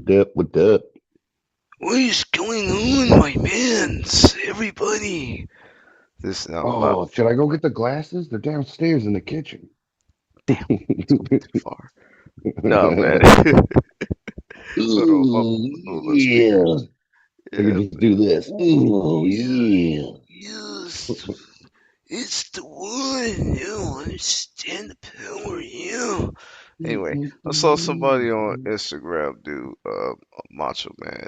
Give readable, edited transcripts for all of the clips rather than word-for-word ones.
What up? What is going on, my mans? Everybody. This now my Oh, should I go get the glasses? They're downstairs in the kitchen. damn. It's going too far. No, man. Hold on. Ooh, Hold on speakers. yeah. I can Yeah. just do this. Ooh, Oh yeah. yeah. Yes. It's the one. You understand the power. Yeah. Anyway, I saw somebody on Instagram do a Macho Man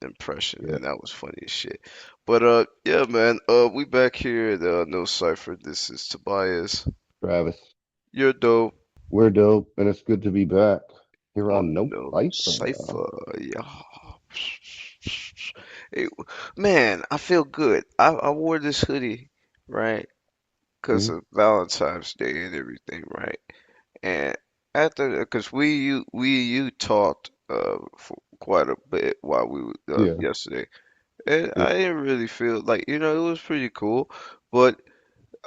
impression, Yeah, and that was funny as shit. But yeah, man. We back here at No Cypher. This is Tobias. Travis. You're dope We're dope, and it's good to be back here on on No No Cypher. Cypher. Yeah. Hey, man, I feel good. I wore this hoodie, right? Because Mhm. of Valentine's Day and everything, right? And after, because we you talked for quite a bit while we were Yeah, yesterday, and yeah. I didn't really feel like it was pretty cool, but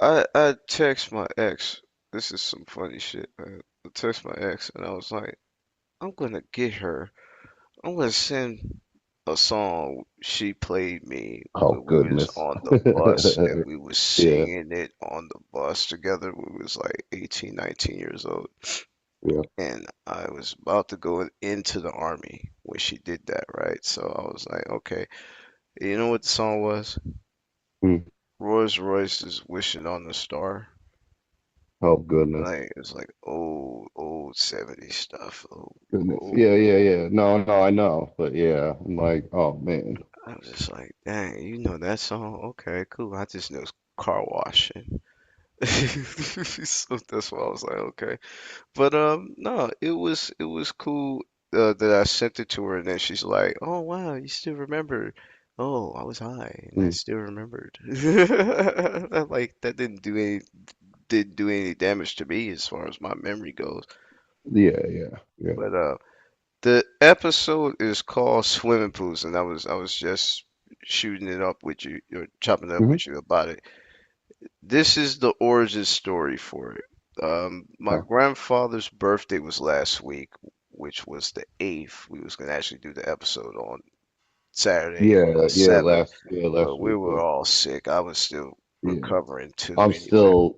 I text my ex. This is some funny shit, man. I text my ex and I was like, I'm gonna get her. I'm gonna send a song she played me Oh, when we was goodness. on the bus and we was Yeah, singing it on the bus together. We was like 18, 19 years old. yeah. And I was about to go into the army when she did that, right? So I was like, okay, you know what the song was? Mm. Rolls Royce's Wishing on a Star. Oh, goodness. Like it's like old 70s stuff. Goodness. Oh, Yeah, yeah, yeah. No, no, I know. But yeah, I'm like, oh, man. I was just like, dang, you know that song? Okay, cool. I just know it's car washing. So that's why I was like, okay. But no, it was cool that I sent it to her, and then she's like, "Oh wow, you still remember? Oh, I was high, and I Mm. still remembered." Like that didn't do any damage to me as far as my memory goes. Yeah, yeah, yeah. But the episode is called Swimming Pools, and I was just shooting it up with you, or chopping it up Hmm. with you about it. This is the origin story for it. My Okay. grandfather's birthday was last week, which was the 8th. We was gonna actually do the episode on Saturday on the Yeah, 7th, yeah, but last we week, were but all sick. I was still yeah. recovering too I'm anyway. still,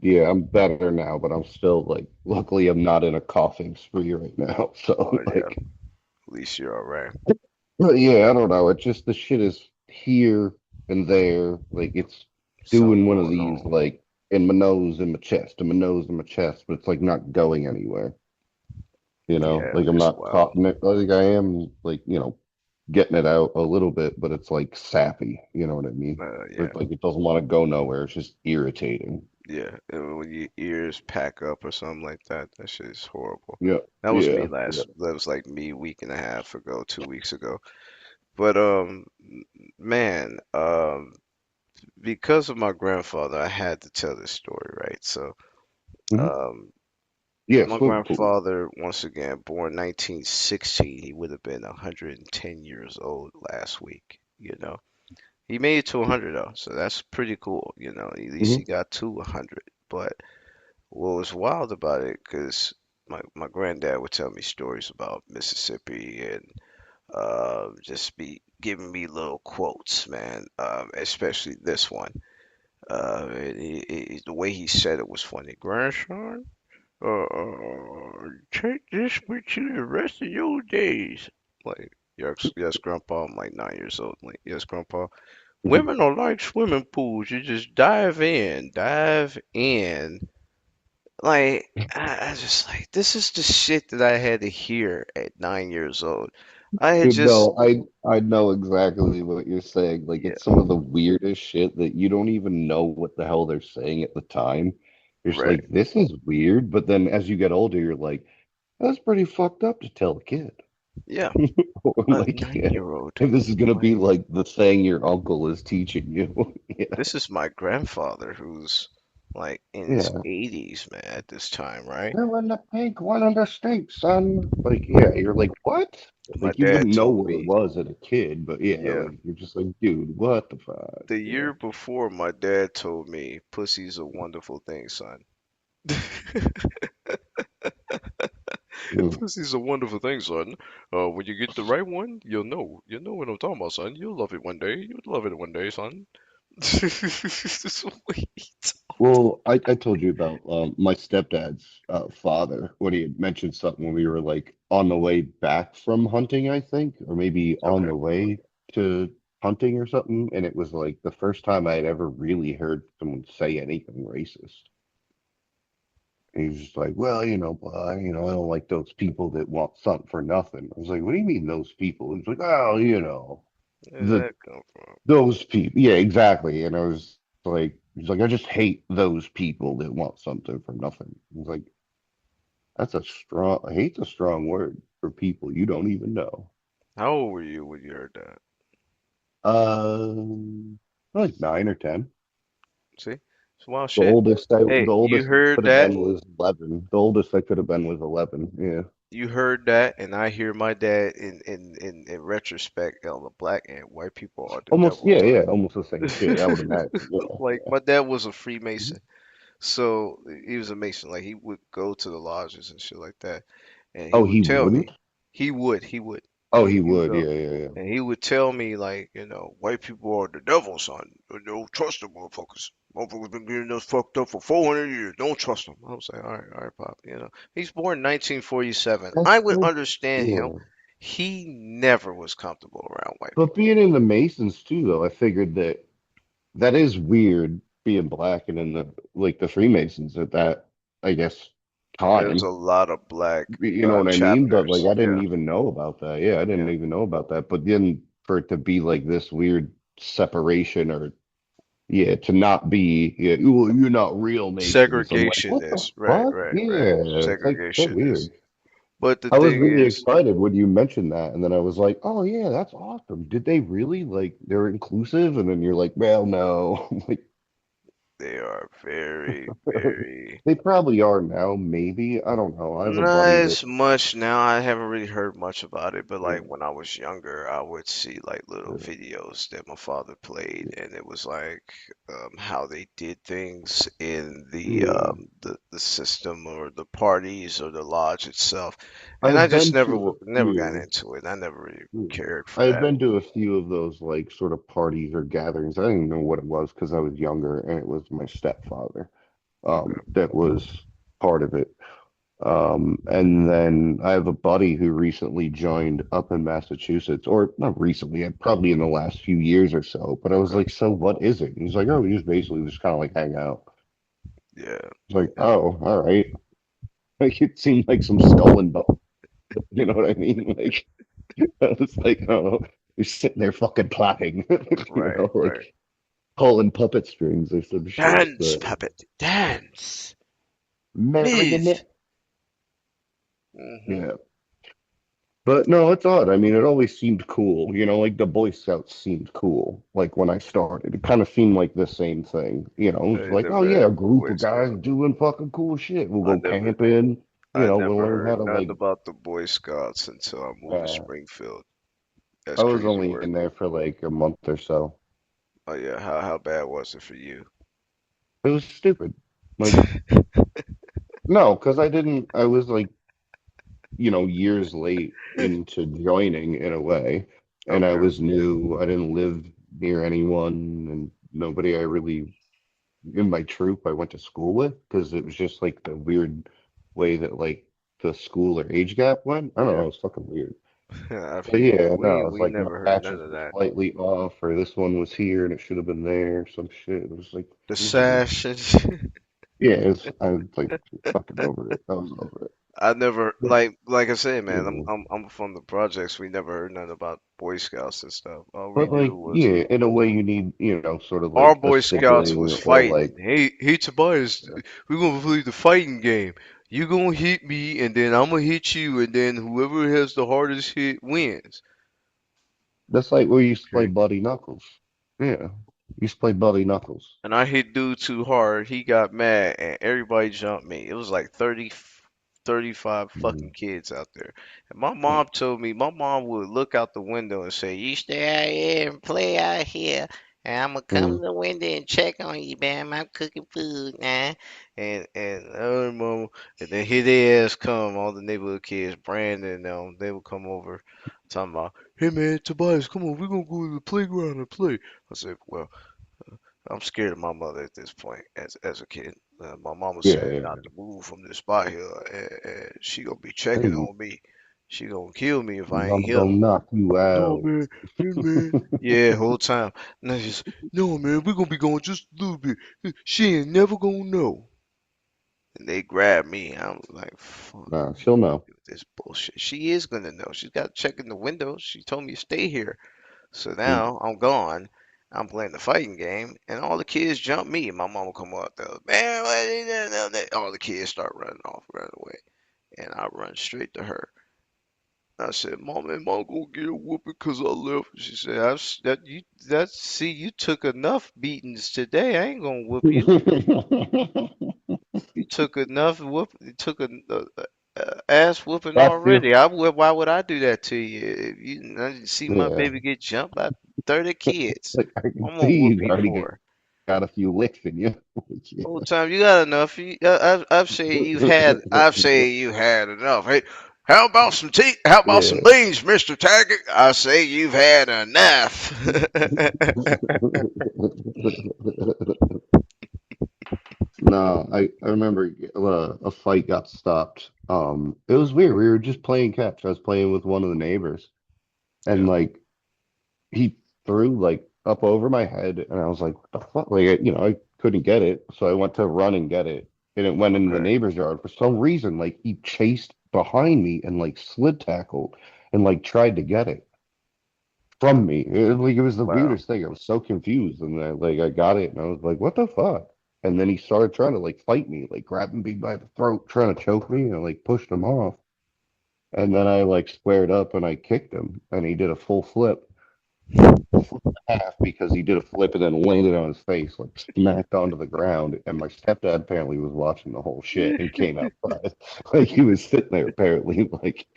yeah, I'm better now, but I'm still like, luckily I'm not in a coughing spree right now. Oh So yeah, like, at least you're all right. but yeah, I don't know. It just, the shit is here and there. Like it's Something doing one of going these, on. like in my nose, in my chest, in my nose, in my chest, but it's like not going anywhere. Yeah, Like I'm it's not wild. coughing it. Like I am, like, getting it out a little bit, but it's like sappy. You know what I mean? Or Yeah, it's like it doesn't want to go nowhere. It's just irritating. yeah. And when your ears pack up or something like that, that shit is horrible. Yeah, That was me yeah, yeah. last. That was like me a week and a half ago, 2 weeks ago. But man, because of my grandfather, I had to tell this story, right? So, Hmm. um, Yeah, my swimming pools. grandfather, once again, born 1916, he would have been 110 years old last week, you know. He made it to 100 though, so that's pretty cool, you know. At least he Hmm. got to 100. But what was wild about it, because my granddad would tell me stories about Mississippi and just be giving me little quotes, man. Especially this one. The way he said it was funny. Grandson, take this with you the rest of your days. Like, yes, yes, Grandpa. I'm like 9 years old. I'm like, yes, Grandpa. Hmm. Women are like swimming pools. You just dive in, dive in. Like, I just like this is the shit that I had to hear at 9 years old. I had just, No, I know exactly what you're saying. Like yeah, it's some of the weirdest shit that you don't even know what the hell they're saying at the time. You're just right, like, this is weird. But then as you get older, you're like, that's pretty fucked up to tell a kid. yeah. Or A like, yeah, 9 year old. if this is gonna be Like, like the thing your uncle is teaching you. Yeah, this is my grandfather who's like in his yeah. 80s, man, at this time, right? Two in the pink, one in the stink, son. Like, yeah, you're like, what? My Like you dad wouldn't know told what it me, was as a kid, but yeah, yeah, like you're just like, dude, what the fuck? the Yeah. year before, my dad told me, pussy's a wonderful thing, son. Mm. Pussy's a wonderful thing, son. When you get the right one, you'll know. You'll know what I'm talking about, son. You'll love it one day. You'll love it one day, son. Sweet. Well, I told you about my stepdad's father when he had mentioned something when we were like on the way back from hunting, I think, or maybe on Okay. the way to hunting or something, and it was like the first time I had ever really heard someone say anything racist. And he was just like, well, I don't like those people that want something for nothing. I was like, what do you mean those people? He's like, oh, Where did the that come from? those people. Yeah, exactly. And I was like, he's like, I just hate those people that want something for nothing. I was like, hate's a strong word for people you don't even know. How old were you when you heard that? Like 9 or 10. See? It's wild The shit. oldest I Hey, the you oldest I heard could have that? been was 11. The oldest I could have been was 11. Yeah. You heard that, and I hear my dad in retrospect on the black and white people are the Almost, devil, yeah, son. yeah, almost the same shit, I would imagine. Yeah, Like yeah. my dad was a Mhm. Freemason, so he was a Mason. Like he would go to the lodges and shit like that, and he Oh, would he tell wouldn't? me he would Oh, he he would would. go Yeah, yeah, yeah. and he would tell me like white people are the devil, son. Don't trust them motherfuckers. Motherfuckers been getting us fucked up for 400 years. Don't trust them. I was like, all right, pop. He's born 1947. That's I would so, understand him. yeah. He never was comfortable around white But people. being in the Masons too, though, I figured that is weird being black and in the Freemasons at that, I guess, There's a time. lot of black You know what I mean? But like chapters. I Yeah, didn't even know about that. Yeah, I didn't yeah. even know about that. But then for it to be like this weird separation or yeah, to not be yeah, well, you're not real Masons. I'm like, what the Segregationist. Right, fuck? right, right. Yeah, it's like so Segregationist. weird. But the I was thing really is, excited when you mentioned that, and then I was like, "Oh yeah, that's awesome." Did they really like they're inclusive? And then you're like, "Well, no." Like they are very, very. they probably are now, maybe. I don't know. I have a Not buddy that as much now. I haven't really heard much about it, but like yeah, when I was younger, I would see like little yeah, videos that my father played, and it was like how they did things in yeah. the system or the parties or the lodge itself, and I I've just been never to a never got few. into it. I never really Yeah. cared for I've that. been to a few of those like sort of parties or gatherings. I didn't even know what it was because I was younger, and it was my stepfather Okay, that was part of it. And then I have a buddy who recently joined up in Massachusetts, or not recently, probably in the last few years or so. But I was okay, like, so what is it? And he's like, oh, we just basically just kind of like hang out. yeah, It's like, yeah, oh, all right. Like it seemed like some skull and bones. You know what I mean? Like I was like, oh, you're sitting there fucking clapping, right, right. like pulling puppet strings or some shit. Dance, But puppet, dance, move. marionette. Hmm. Yeah. But no, it's odd. I mean, it always seemed cool. Like the Boy Scouts seemed cool. Like when I started, it kind of seemed like the same thing. It's I like, oh never yeah, had a group Boy of guys Scouts. doing fucking cool shit. We'll I go never camping. I We'll never learn how heard to nothing like. about the Boy Scouts until I moved to Uh, Springfield. I That's was crazy only work. in there for like a month or so. Oh yeah, how bad was it for you? It was stupid. Like no, because I didn't. I was like years late into joining in a way. And I Okay. was new. I didn't live near anyone and nobody I really in my troop I went to school with because it was just like the weird way that like the school or age gap went. I don't Yeah. know, it's fucking weird. I But feel you. yeah, We no, it's we like my never heard none patches of were that. slightly off, or this one was here and it should have been there, some shit. It was like The this is like sash and shit. yeah, I was like fucking over it. I was over it. I never But like I said, man, I'm yeah. I'm I'm from the projects. We never heard nothing about Boy Scouts and stuff. All we But knew like, was yeah, in a way you need, sort of our like a Boy Scouts sibling was or like fighting. Hey Tobias, we're gonna play the fighting game. You gonna hit me, and then I'm gonna hit you, and then whoever has the hardest hit wins. that's like we used to play Okay. Buddy Knuckles. Yeah. Used to play Buddy Knuckles. And I hit dude too hard. He got mad, and everybody jumped me. It was like 30, 35 Mhm. fucking kids out there. And my mom told me, my mom would look out the window and say, "You stay out here and play out here." And I'm gonna come Mm. to the window and check on you, man. I'm cooking food, man. And mama, and then here they ass come, all the neighborhood kids, Brandon and them, they would come over talking about, hey man, Tobias, come on, we're gonna go to the playground and play. I said, well, I'm scared of my mother at this point as a kid. My mama Yeah, said not yeah. to move from this spot here, and she gonna be checking Hey, on me. She gonna kill me if I ain't mama here. gonna knock you No, out. man. Hey, man. Yeah, whole time. No, just, no, man. We're gonna be going just a little bit. She ain't never gonna know. And they grabbed me. I was like, fuck, Nah, she'll know. this bullshit. She is gonna know. She's got to check in the window. She told me to stay here. So Mm. now I'm gone. I'm playing the fighting game, and all the kids jump me. My mama come up there, man. What is that? All the kids start running off, running away, and I run straight to her. I said, "Mom, am I gonna get a whooping 'cause I left?" She said, See, you took enough beatings today. I ain't gonna whoop you. You took enough You took a ass whooping Got you. already. Why would I do that to you? If you I didn't see my Yeah. baby get jumped by 30 kids. Like I can I'm gonna see whoop you you already for it. got a few licks in you. Whole time you got enough. I've said you've had enough. Hey, how about some tea? How about some Yeah. beans, Mister Taggart? I say you've had enough. No, I remember a fight got stopped. It was weird. We were just playing catch. I was playing with one of the neighbors, and Yeah. like he threw like up over my head, and I was like, "What the fuck?" Like, I couldn't get it, so I went to run and get it, and it went into the Okay. neighbor's yard. For some reason, like he chased behind me and like slid tackled and like tried to get it from me. It was the Wow. weirdest thing. I was so confused, and I got it, and I was like, "What the fuck?" And then he started trying to like fight me, like grabbing me by the throat, trying to choke me, and I like pushed him off. And then I like squared up and I kicked him, and he did a full flip and a half because he did a flip and then landed on his face, like smacked onto the ground. And my stepdad apparently was watching the whole shit and came outside. Like he was sitting there apparently, like,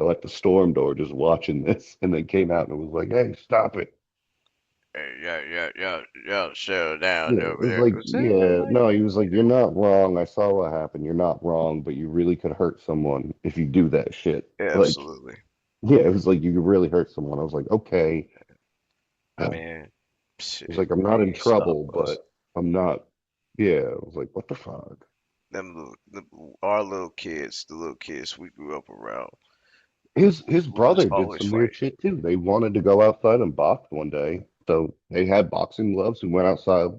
at the storm door just watching this, and then came out and was like, "Hey, stop it." Hey, yeah. Settle down Yeah, over it was there. like, Cause they yeah, like, no, he was like, "You're not wrong. I saw what happened. You're not wrong, but you really could hurt someone if you do that shit." Like, absolutely. yeah, it was like you could really hurt someone. I was like, okay. I Yeah. mean, It was shit, like, I'm they not in ain't stop trouble, us. but I'm not. Yeah, I was like, what the fuck? Our little kids, the little kids we grew up around, His we was brother did always some weird fighting. shit too. They wanted to go outside and box one day, so they had boxing gloves. We went outside.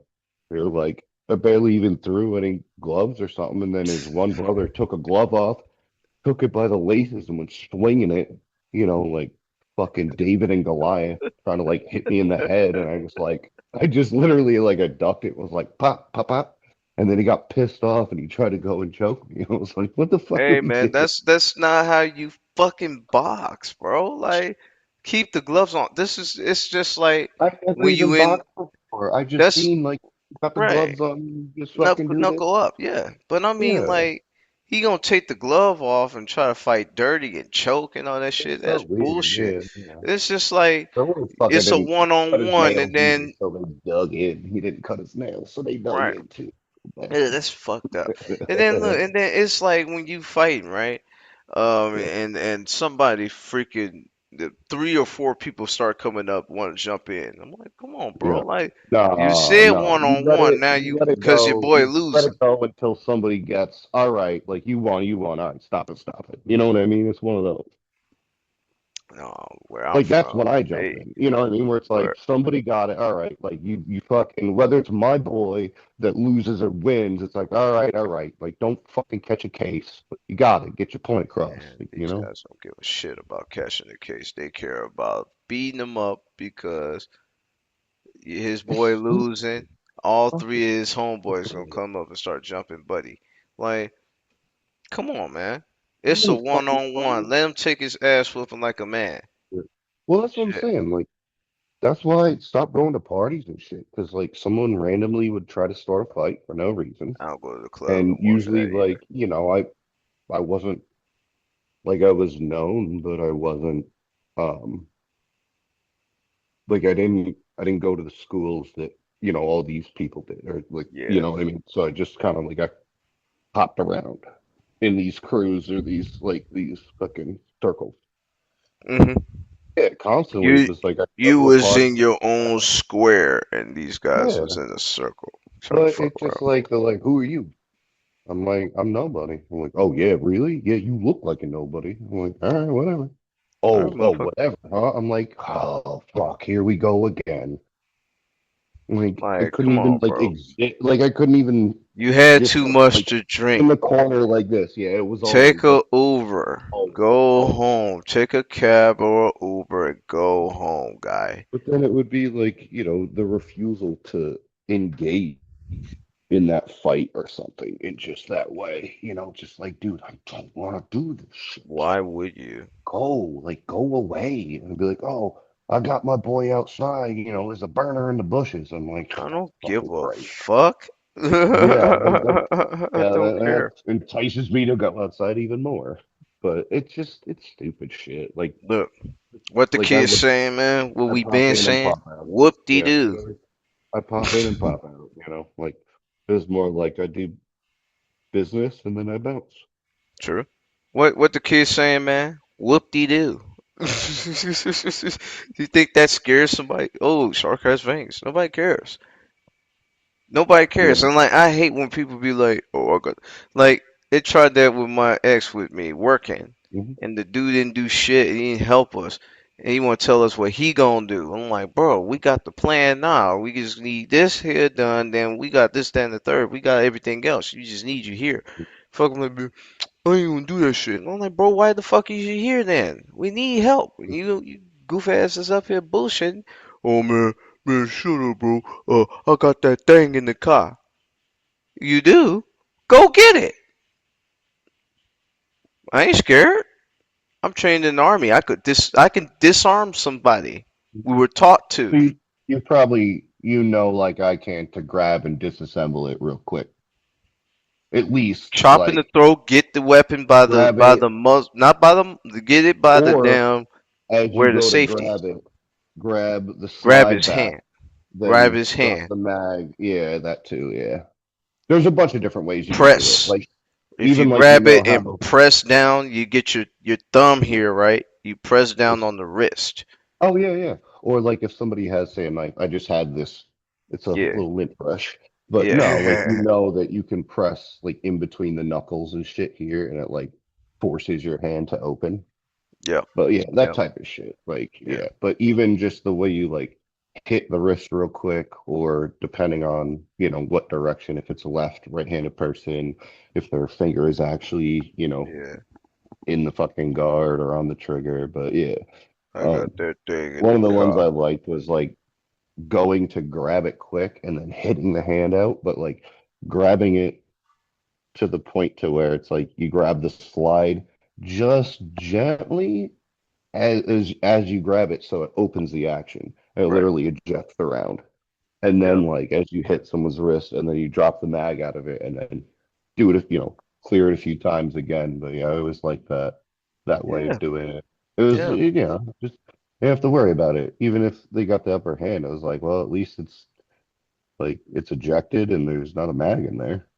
They were like, I barely even threw any gloves or something, and then his one brother took a glove off, took it by the laces, and went swinging it. Like fucking David and Goliath, trying to like hit me in the head, and I just literally like a ducked it, was like pop, pop, pop, and then he got pissed off and he tried to go and choke me. I was like, what the fuck are Hey we man, doing? that's not how you fucking box, bro. Like, keep the gloves on. It's just like I never when you even in boxed before. I just that's seen like got the right. gloves on, just fucking Knuckle do this. knuckle up, yeah. But I mean Yeah, like he gonna take the glove off and try to fight dirty and choke and all that it's shit. so That's weird. bullshit. Yeah, yeah. It's just like The little fucker it's a didn't one cut on his one and nails either, then so they dug in. He didn't cut his nails, so they dug right. in too. Yeah, Bastard. that's fucked up. And then it's like when you fighting, right? Yeah. And somebody freaking the three or four people start coming up, want to jump in. I'm like, come on, bro. Yeah. Like you No, said no. one on one. Now You let it cause your go. boy You let losing. it go until somebody gets, all right, like you won. All right, stop it, stop it. You know what I mean? It's one of those. No, where I'm Like that's from, when I jump they in. You know what I mean? Where it's like where somebody got it. All right, like you fucking, whether it's my boy that loses or wins, it's like, all right. Like don't fucking catch a case. But you got it. Get your point across. man, Like, these guys don't give a shit about catching the case. They care about beating him up because his it's boy stupid. losing. All Fucking three of his homeboys gonna stupid. come up and start jumping buddy. Like, come on, man. It It's a ain't one fucking on funny. one. Let him take his ass whooping like a man. Well, that's what I'm Shit. saying. Like. That's why I stopped going to parties and shit. Because like someone randomly would try to start a fight for no reason, I don't go to the club and no more for usually that either. like I wasn't like I was known, but I wasn't um like I didn't. I didn't go to the schools that, all these people did, or like, you Yeah. know what I mean? So I just kind of like I hopped around in these crews or these fucking circles. hmm Yeah, constantly You was like I go you to a was party. in your own square, and these guys was Yeah, in a circle trying to but fuck it's just around. like they're like, who are you? I'm like, I'm nobody. I'm like, oh yeah, really? Yeah, you look like a nobody. I'm like, all right, whatever. All right, Oh, motherfucker. whatever, huh? I'm like, oh fuck, here we go again. Like I Like, couldn't come even on, like bro. exist. Like I couldn't even You had just too sort of much like to in drink. the corner like this. Yeah, it was Take always a like Uber. always, Go always. home. Take a cab or a Uber and go home, guy. But then it would be like, the refusal to engage in that fight or something in just that way, just like, dude, I don't want to do this shit. Why would you? Go away. And be like, oh, I got my boy outside, there's a burner in the bushes. I'm like, I oh, don't give fucking a Christ. fuck. Yeah, like that, I yeah, don't that care. entices me to go outside even more. But it's stupid shit. Look, what the I kids look, saying, man, what I we pop been in and saying, pop out. Yeah, whoop-de-doo. I pop in and pop out, like it was more like I do business and then I bounce. True. What the kids saying, man? Whoop-de-doo. You think that scares somebody? Oh, shark has fangs. Nobody cares. Nobody cares. Yeah. And like I hate when people be like, "Oh, I got," like it tried that with my ex with me working, Hmm. and the dude didn't do shit. He didn't help us, and he want to tell us what he gonna do. I'm like, bro, we got the plan now. We just need this here done. Then we got this, that, and the third. We got everything else. You just need you here. Fuck him like, I ain't gonna do that shit. And I'm like, bro, why the fuck is you here then? We need help. You goof asses up here bullshitting. Oh man, shut up, bro. I got that thing in the car. You do? Go get it. I ain't scared. I'm trained in the army. I can disarm somebody. We were taught So to. you probably like I can to grab and disassemble it real quick. At least Chop in the throat, get the weapon by the grab it, not by the get it by the or damn as you where the go to safety. grab it, grab the Grab slide his back, hand. Grab then his drop hand. the mag. Yeah, that too. Yeah, there's a bunch of different ways you can do it. Press. Like If you even grab it how and to. press down, you get your thumb here, right? You press down on the wrist. Oh yeah, yeah. Or like if somebody has, say, a knife, I just had this. It's a Yeah. little lint brush, but no, like Yeah. that you can press like in between the knuckles and shit here, and it like forces your hand to open. Yep. But yeah, that Yep. type of shit. Like Yeah. yeah, but even just the way you like hit the wrist real quick, or depending on what direction, if it's a left, right-handed person, if their finger is actually Yeah. in the fucking guard or on the trigger. But yeah. I got Um, that thing in one the of the ones I car. liked was like going to grab it quick and then hitting the hand out, but like grabbing it to the point to where it's like you grab the slide just gently as you grab it so it opens the action. It Right. literally ejects the round. And Yep. then like as you hit someone's wrist and then you drop the mag out of it and then do it, clear it a few times again. But yeah, I always like that way Yeah. of doing it. It was, Yeah. just you have to worry about it. Even if they got the upper hand, I was like, well, at least it's ejected and there's not a mag in there.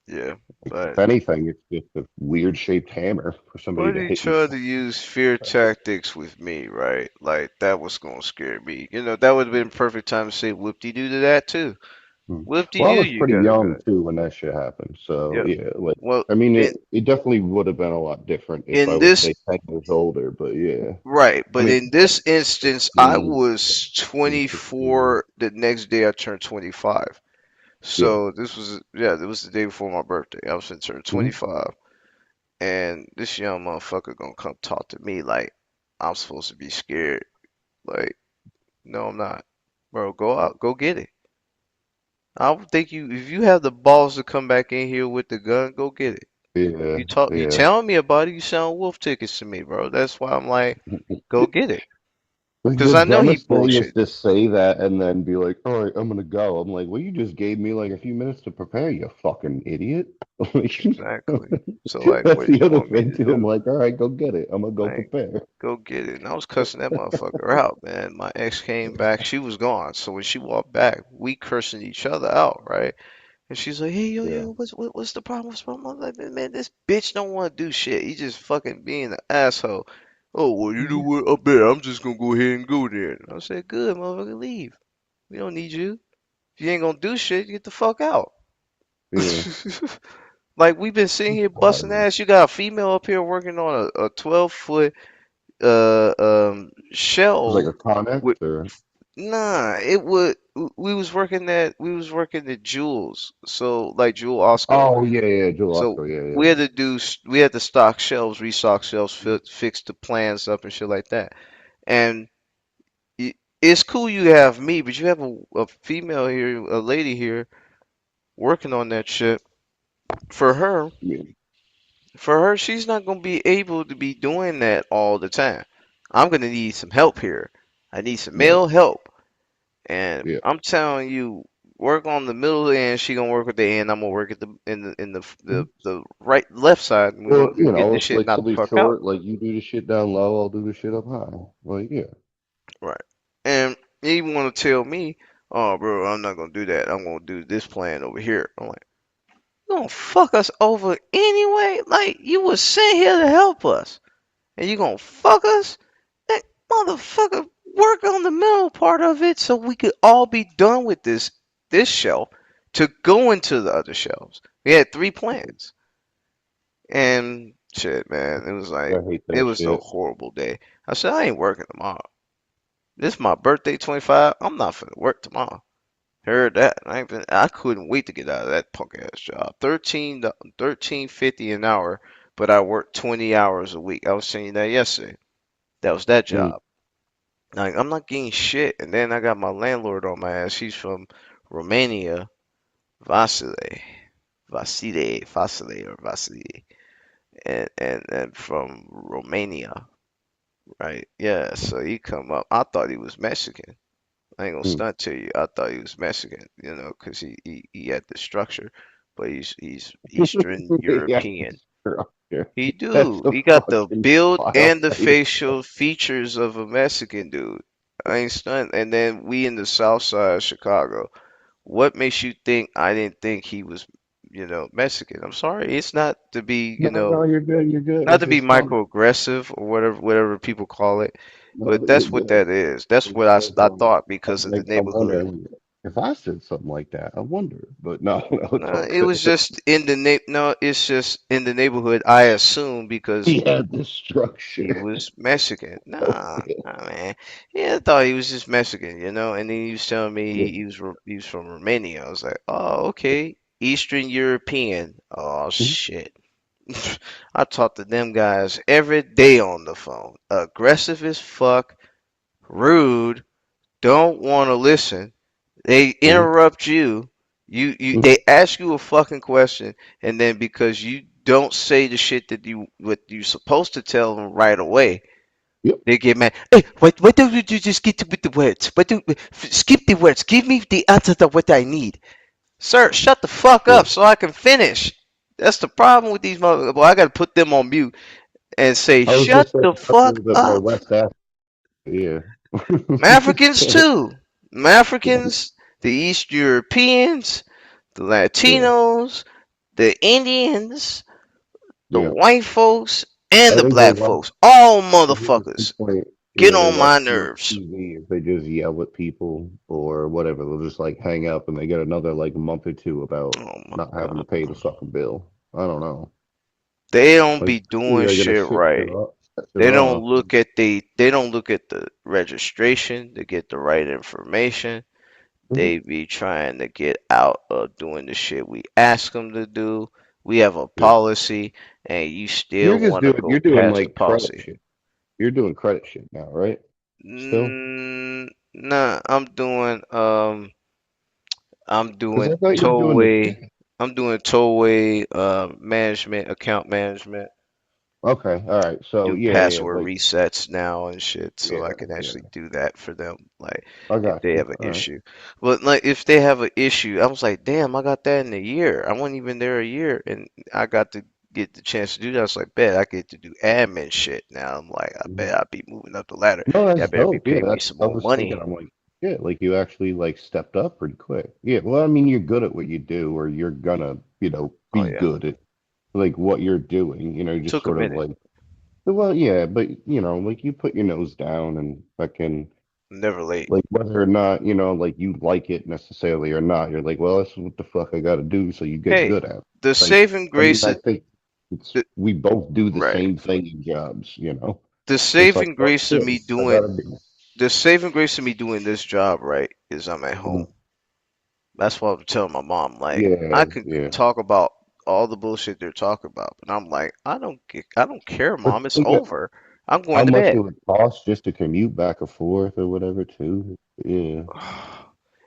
Yeah. Like, if But anything, it's just a weird shaped hammer for somebody but to he hit you. tried to use fear tactics with me, right? Like that was gonna scare me. That would have been perfect time to say whoop-de-doo to that too. Hmm. Well, I Whoop-de-doo, was you pretty got a young gun. too when that shit happened. So Yep. yeah, like Well, I mean, in it definitely would have been a lot different if I in was this say 10 years older. But yeah, right, I but mean, in this instance, I 15, was 16. 24 the next day I turned 25. Yeah. So this was yeah, it was the day before my birthday. I was gonna turn Hmm. 25, and this young motherfucker gonna come talk to me like I'm supposed to be scared. Like, no, I'm not. Bro, go out, go get it. I would think if you have the balls to come back in here with the gun, go get it. Yeah. You Yeah. telling me about it, you sound wolf tickets to me, bro. That's why I'm like, go get it. Like Because the I know he dumbest thing is bullshit. to say that and then be like, "All right, I'm gonna go." I'm like, "Well, you just gave me like a few minutes to prepare, you fucking idiot." Like, Exactly. So like, that's what the you other want me thing to too. I'm do? like, "All right, go get it. I'm gonna go Like, prepare." go get it. And I was cussing that motherfucker out, man. My ex came back. She was gone. So when she walked back, we cursing each other out, right? And she's like, "Hey, yo, Yeah. yo, what's the problem? What's the problem?" I'm like, "Man, this bitch don't want to do shit. He just fucking being an asshole." Oh, well, you know Mhm. what? I bet I'm just gonna go ahead and go there. And I said, "Good, motherfucker, leave. We don't need you. If you ain't gonna do shit, get the fuck out." Yeah. Like we've been sitting here busting Wild. ass. You got a female up here working on a 12-foot It's like shelf a Connex with or nah. It would we was working at Jules, so like Jewel Osco. oh yeah, yeah, Joe So Osco, yeah, we had to we had to stock shelves, restock shelves, fix the plans up and shit like that. And it's cool you have me, but you have a female here, a lady here working on that shit. For her, yeah, she's not gonna be able to be doing that all the time. I'm gonna need some help here. I need some right, male help, and yeah. I'm telling you, work on the middle end. She gonna work with the end. I'm gonna work at the in the right left side. And Well, we'll get this if shit like knocked the somebody's fuck out. short, like you do the shit down low, I'll do the shit up high. Like, yeah. Right. And you want to tell me, oh, bro, I'm not gonna do that. I'm gonna do this plan over here. I'm like, you gonna fuck us over anyway? Like you was sent here to help us, and you gonna fuck us? That motherfucker work on the middle part of it so we could all be done with this shelf to go into the other shelves. We had three plans. And shit, man, it was like I hate it that was a shit. horrible day. I said, I ain't working tomorrow. This is my birthday, 25. I'm not finna work tomorrow. Heard that. I couldn't wait to get out of that punk ass job. 13.50 an hour, but I worked 20 hours a week. I was saying that yesterday. That was that Mm, job. Like I'm not getting shit. And then I got my landlord on my ass. He's from Romania, Vasile, Vasile, and from Romania, right? Yeah. So he come up. I thought he was Mexican. I ain't gonna mm. stunt to you. I thought he was Mexican, 'cause he had the structure, but he's Eastern Yeah, European. structure. He That's do. a He got the fucking build wild and the idea. facial features of a Mexican dude. I ain't stunned. And then we in the South Side of Chicago. What makes you think I didn't think he was, Mexican? I'm sorry. It's not to be, No, no, you're good. You're good. not It's to be just funny. microaggressive or whatever people call it, No, but but you're that's what good. that is. That's It's what I, just I thought because of the like I neighborhood. wonder if I said something like that. I wonder, but no, no, it's No, all it was good. just in the no, it's just in the neighborhood. I assume because He had the he structure. was Mexican. Nah, Okay. nah, man. Yeah, I thought he was just Mexican. And then he was telling me Yeah. he was from Romania. I was like, oh, okay, Eastern European. Oh Mhm. shit. I talk to them guys every day on the phone. Aggressive as fuck, rude, don't want to listen. They Mhm. interrupt you. They Mhm. ask you a fucking question, and then because you don't say the shit that what you're supposed to tell them right away, Yep. they get mad. Hey, why don't you just get with the words? Skip the words? Give me the answer to what I need, sir. Shut the fuck Yeah. up so I can finish. That's the problem with these motherfuckers. Boy, I gotta put them on mute and say, I was shut just saying the that's a fuck little bit more up. West Africa. Yeah. Africans too. Africans, the East Europeans, the Yeah. Latinos, the Indians, the Yeah. white folks, and I the think they black watch. folks. All I think the motherfuckers complaint, get yeah, they on watch my too much nerves. TV. If they just yell at people or whatever, they'll just like hang up and they get another like month or two about Oh my not having to god. pay the fucking bill. I don't know. They don't Like, be doing yeah, I gotta shit shit shit right. off, shut shit They don't off. look at the registration to get the right information. Mhm. They be trying to get out of doing the shit we ask them to do. We have a Yeah. policy, and you still want to You're go doing past the like credit policy. shit. You're doing credit shit now, right? Still? Nah, I'm Because doing I thought you were doing the tollway. ticket. I'm doing tollway management, account management. Okay, all right. So Do yeah, yeah, password like resets now and shit, so I yeah, can actually yeah. do that for them. Like I if got they you. have an All right. issue, but like if they have an issue, I was like, damn, I got that in a year. I wasn't even there a year, and I got to get the chance to do that. I was like, bet I get to do admin shit now. I'm like, I Mhm. bet I'll be moving up the ladder. No, Y'all that's better be dope. Yeah, paying me that's. some I more was thinking. money. I'm like, yeah, like you actually like stepped up pretty quick. Yeah. Well, I mean, you're good at what you do, or you're gonna, Oh be yeah, good at like what you're doing. Just took a sort of minute. like. Well, yeah, but like you put your nose down and fucking Never late. like whether or not like you like it necessarily or not, you're like, well, that's what the fuck I got to do, so you get Hey, good at it. the Like, saving I mean, grace, I think it's the, we both do the right? same thing in jobs. The It's like, saving oh grace of shit, me I doing gotta do. the saving grace of me doing this job right is I'm at Mhm. home. That's what I'm telling my mom. Like, I Yeah, could yeah. talk about all the bullshit they're talking about, but I'm like, I don't care, I mom. It's think over. I'm how going to much bed. it would cost just to commute back and forth or whatever too. Yeah.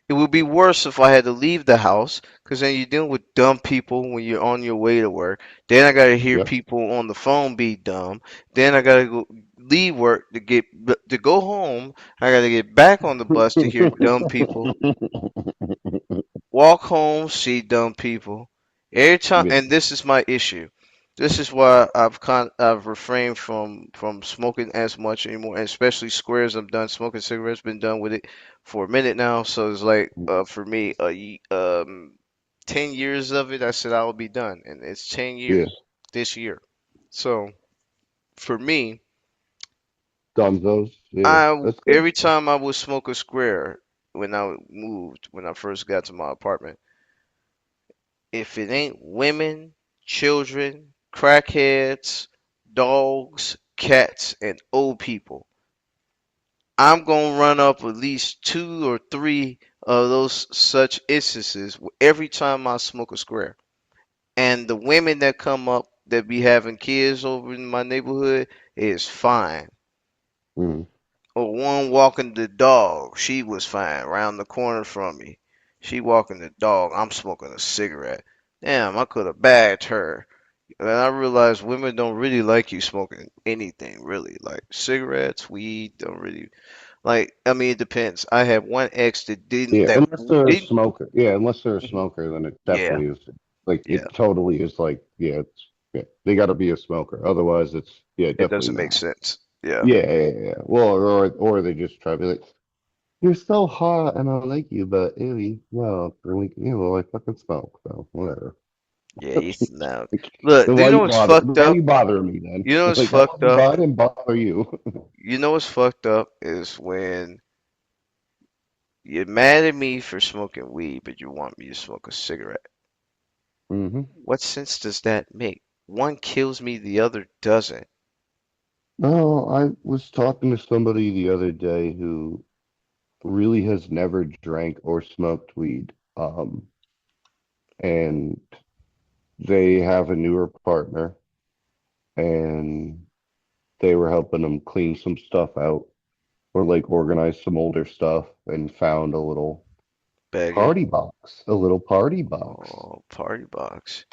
It would be worse if I had to leave the house, because then you're dealing with dumb people when you're on your way to work. Then I gotta hear Yep. people on the phone be dumb. Then I gotta go leave work to go home. I gotta get back on the bus to hear dumb people. Walk home, see dumb people. Every time, Yeah. and this is my issue. This is why I've refrained from smoking as much anymore, and especially squares. I'm done smoking cigarettes. Been done with it for a minute now. So it's like for me, 10 years of it. I said I will be done, and it's 10 years Yeah. this year. So for me, Dunzos. Yeah. I That's good. every time I would smoke a square when I moved, when I first got to my apartment. If it ain't women, children, crackheads, dogs, cats, and old people, I'm gonna run up at least two or three of those such instances every time I smoke a square. And the women that come up that be having kids over in my neighborhood is fine. Mm. Or one walking the dog, she was fine around the corner from me. She walking the dog, I'm smoking a cigarette. Damn, I could have bagged her. And I realized women don't really like you smoking anything, really. Like cigarettes, weed, don't really like. I mean, it depends. I had one ex that Yeah, that unless they're a didn't. smoker. Yeah, unless they're a Mhm. smoker, then it Yeah, definitely is like yeah. it totally is like yeah, they got to be a smoker. Otherwise, it's yeah, It definitely doesn't make not. sense. Yeah, Yeah, yeah, yeah. Yeah. Well, or they just try to be like, you're so hot and I like you, but ew, well, they're like, yeah, well, I fucking smoke, so whatever. yeah. You no. Look, Then do you why know you what's bother? fucked Why up? you bothering me then? You know what's Like I love fucked you, up? but I didn't bother you. You know what's fucked up is when you're mad at me for smoking weed, but you want me to smoke a cigarette. hmm What sense does that make? One kills me, the other doesn't. No, I was talking to somebody the other day who really has never drank or smoked weed. And they have a newer partner, and they were helping them clean some stuff out or like organize some older stuff and found Baggie. a little party box. Oh, party box.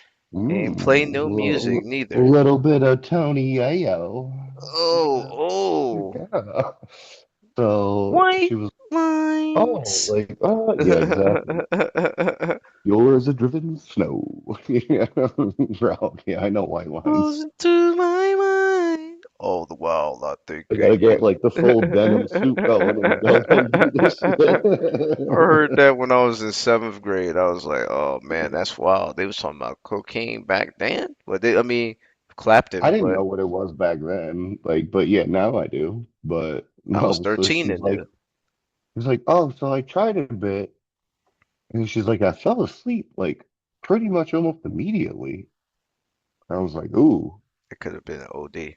Ain't play Mm, no music a neither. little bit of Tony Yayo. Oh, oh. Yeah. So White she was, oh, lines. like, oh, yeah, exactly. Yours a driven snow. Yeah, bro. Yeah, I know white Goes lines. into my mind. All the while I think I of gotta get you. like the full denim suit going and go do this shit. I heard that when I was in seventh grade. I was like, oh man, that's wild. They was talking about cocaine back then. But I mean, I Clapton, didn't but know what it was back then. Like, but yeah, now I do. But I was no, so 13 and knew. she's like, oh, so I tried it a bit. And she's like, I fell asleep like pretty much almost immediately. I was like, ooh. It could have been an OD.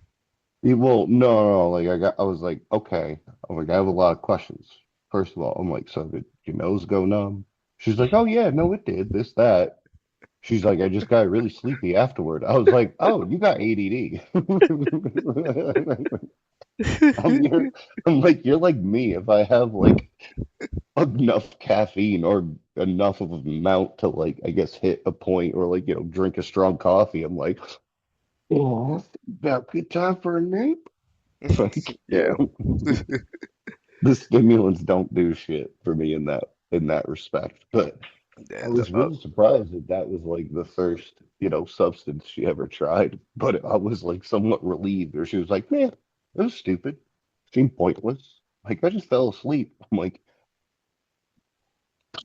Well, no. Like I was like, okay. I'm like, I have a lot of questions. First of all, I'm like, so did your nose go numb? She's like, oh yeah, no, it did. This, that. She's like, I just got really sleepy afterward. I was like, oh, you got ADD. I'm your, I'm like, you're like me. If I have like enough caffeine or enough of an amount to like, I guess hit a point or like, drink a strong coffee, I'm like, Oh, about good time for a nap. Like, Yeah, the stimulants don't do shit for me in that respect. But I and was really surprised that that was like the first, substance she ever tried. But I was like somewhat relieved, or she was like, "Man, it was stupid. Seemed pointless. Like I just fell asleep." I'm like,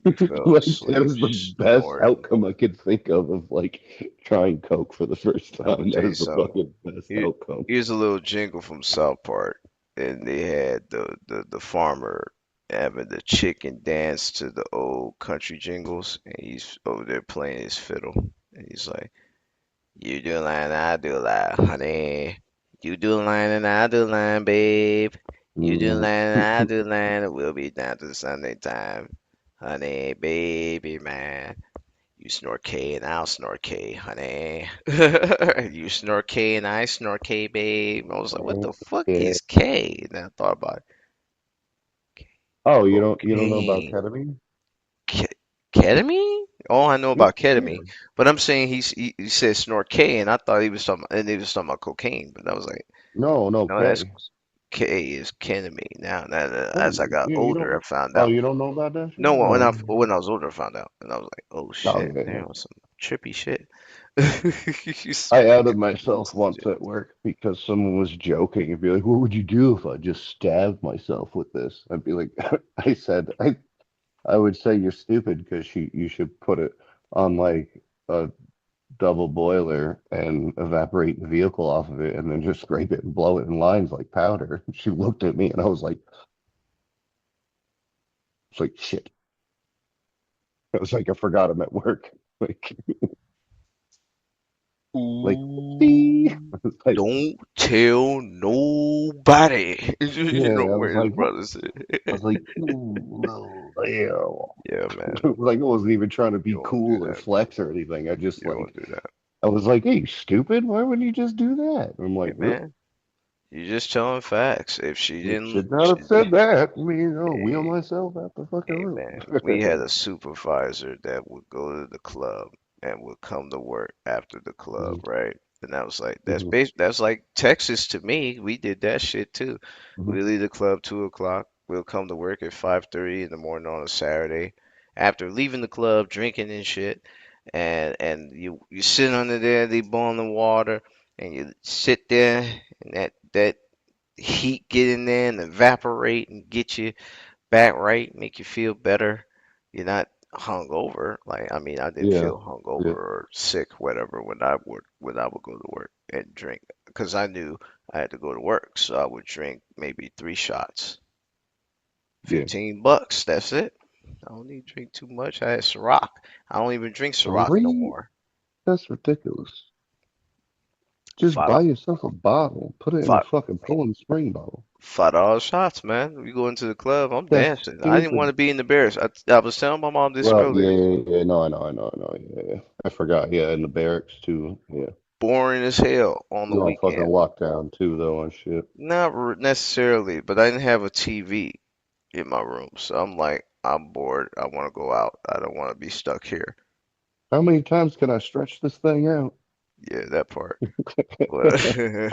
you fell like that asleep is the best snoring. outcome I could think of like trying coke for the first I'm gonna time. tell That you is the something. fucking best Here, outcome. here's a little jingle from South Park, and they had the farmer having the chicken dance to the old country jingles, and he's over there playing his fiddle, and he's like, "You do line, I do line, honey. You do line and I do line, babe. You do Mm. line and I do line. We'll be down to Sunday time, honey, baby, man." You snort K and I'll snort K, honey. You snort K and I snort K, babe. I was like, what the fuck Yeah. is K? And then I thought about it. Oh, you don't know about Cocaine. ketamine? Ke- Ketamine? Oh, I know Yeah. about ketamine. Yeah. But I'm saying he said snort K, and I thought he was talking about cocaine. But I was like, No, no, no, that's K. K is ketamine. Now, Oh, as I got yeah, you older, I don't. found Oh, out. you don't know about that shit? No, Oh, when I was older, I found out, and I was like, oh oh shit, yeah, yeah. damn, some trippy shit. I outed Smoking myself weeds and once shit. at work because someone was joking and be like, "What would you do if I just stabbed myself with this?" I'd be like, "I said I would say you're stupid because you should put it on like a double boiler and evaporate the vehicle off of it and then just scrape it and blow it in lines like powder." She looked at me and I was like, shit. I was like, I forgot I'm at work. Like, like, whoopsie. Ooh, I was like, don't tell nobody. You know yeah, I was where his like, what? brother said. I was like, ooh, no, ew. Yeah, man, Like I wasn't even trying to you be don't want to do cool or that. flex or anything. I just You don't like want to do that. I was like, hey, you stupid, why wouldn't you just do that? I'm Hey, like, man, you just telling facts. If she you didn't, should not she, have said that. I mean, wheel hey, myself out the fucking hey, room. man, we had a supervisor that would go to the club and would come to work after the club, Mhm, right? And I was like, mhm, that's like Texas to me. We did that shit too. mhm. We leave the club 2 o'clock. We'll come to work at 5:30 in the morning on a Saturday. After leaving the club, drinking and shit, and you sit under there, they boiling water, and you sit there, and that heat get in there and evaporate and get you back right, make you feel better. You're not hungover. Like I mean, I didn't Yeah, feel hungover yeah, or sick, whatever, when I would go to work and drink, because I knew I had to go to work, so I would drink maybe 3 shots. yeah. $15, that's it. I don't need to drink too much. I had Ciroc. I don't even drink Ciroc no Three? more. That's ridiculous. Just Five, buy yourself a bottle, put it in a five, fucking Poland Spring bottle. $5 shots, man. We go into the club, I'm That's dancing. I didn't want stupid. to be embarrassed. I was telling my mom this Well, yeah, earlier. yeah, yeah. No, I know. Yeah, yeah. I forgot. Yeah, in the barracks too. Yeah. Boring as hell on the You're on fucking weekend. lockdown too, though, and shit. Necessarily, but I didn't have a TV in my room, so I'm like, I'm bored. I want to go out. I don't want to be stuck here. How many times can I stretch this thing out? Yeah, that part. But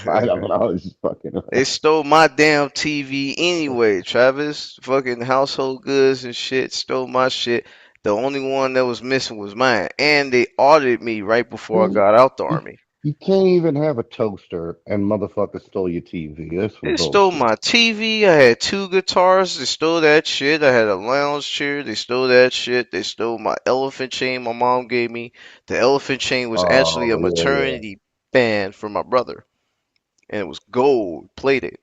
I don't know. I was just fucking they around. stole my damn TV anyway, Travis. Fucking household goods and shit stole my shit. The only one that was missing was mine, and they audited me right before I Man, got out the you, army. you can't even have a toaster, and motherfucker stole your TV. That's some They stole bullshit. my TV. I had 2 guitars. They stole that shit. I had a lounge chair. They stole that shit. They stole my elephant chain my mom gave me. The elephant chain was actually a Oh yeah, maternity band for my brother, and it was gold plated,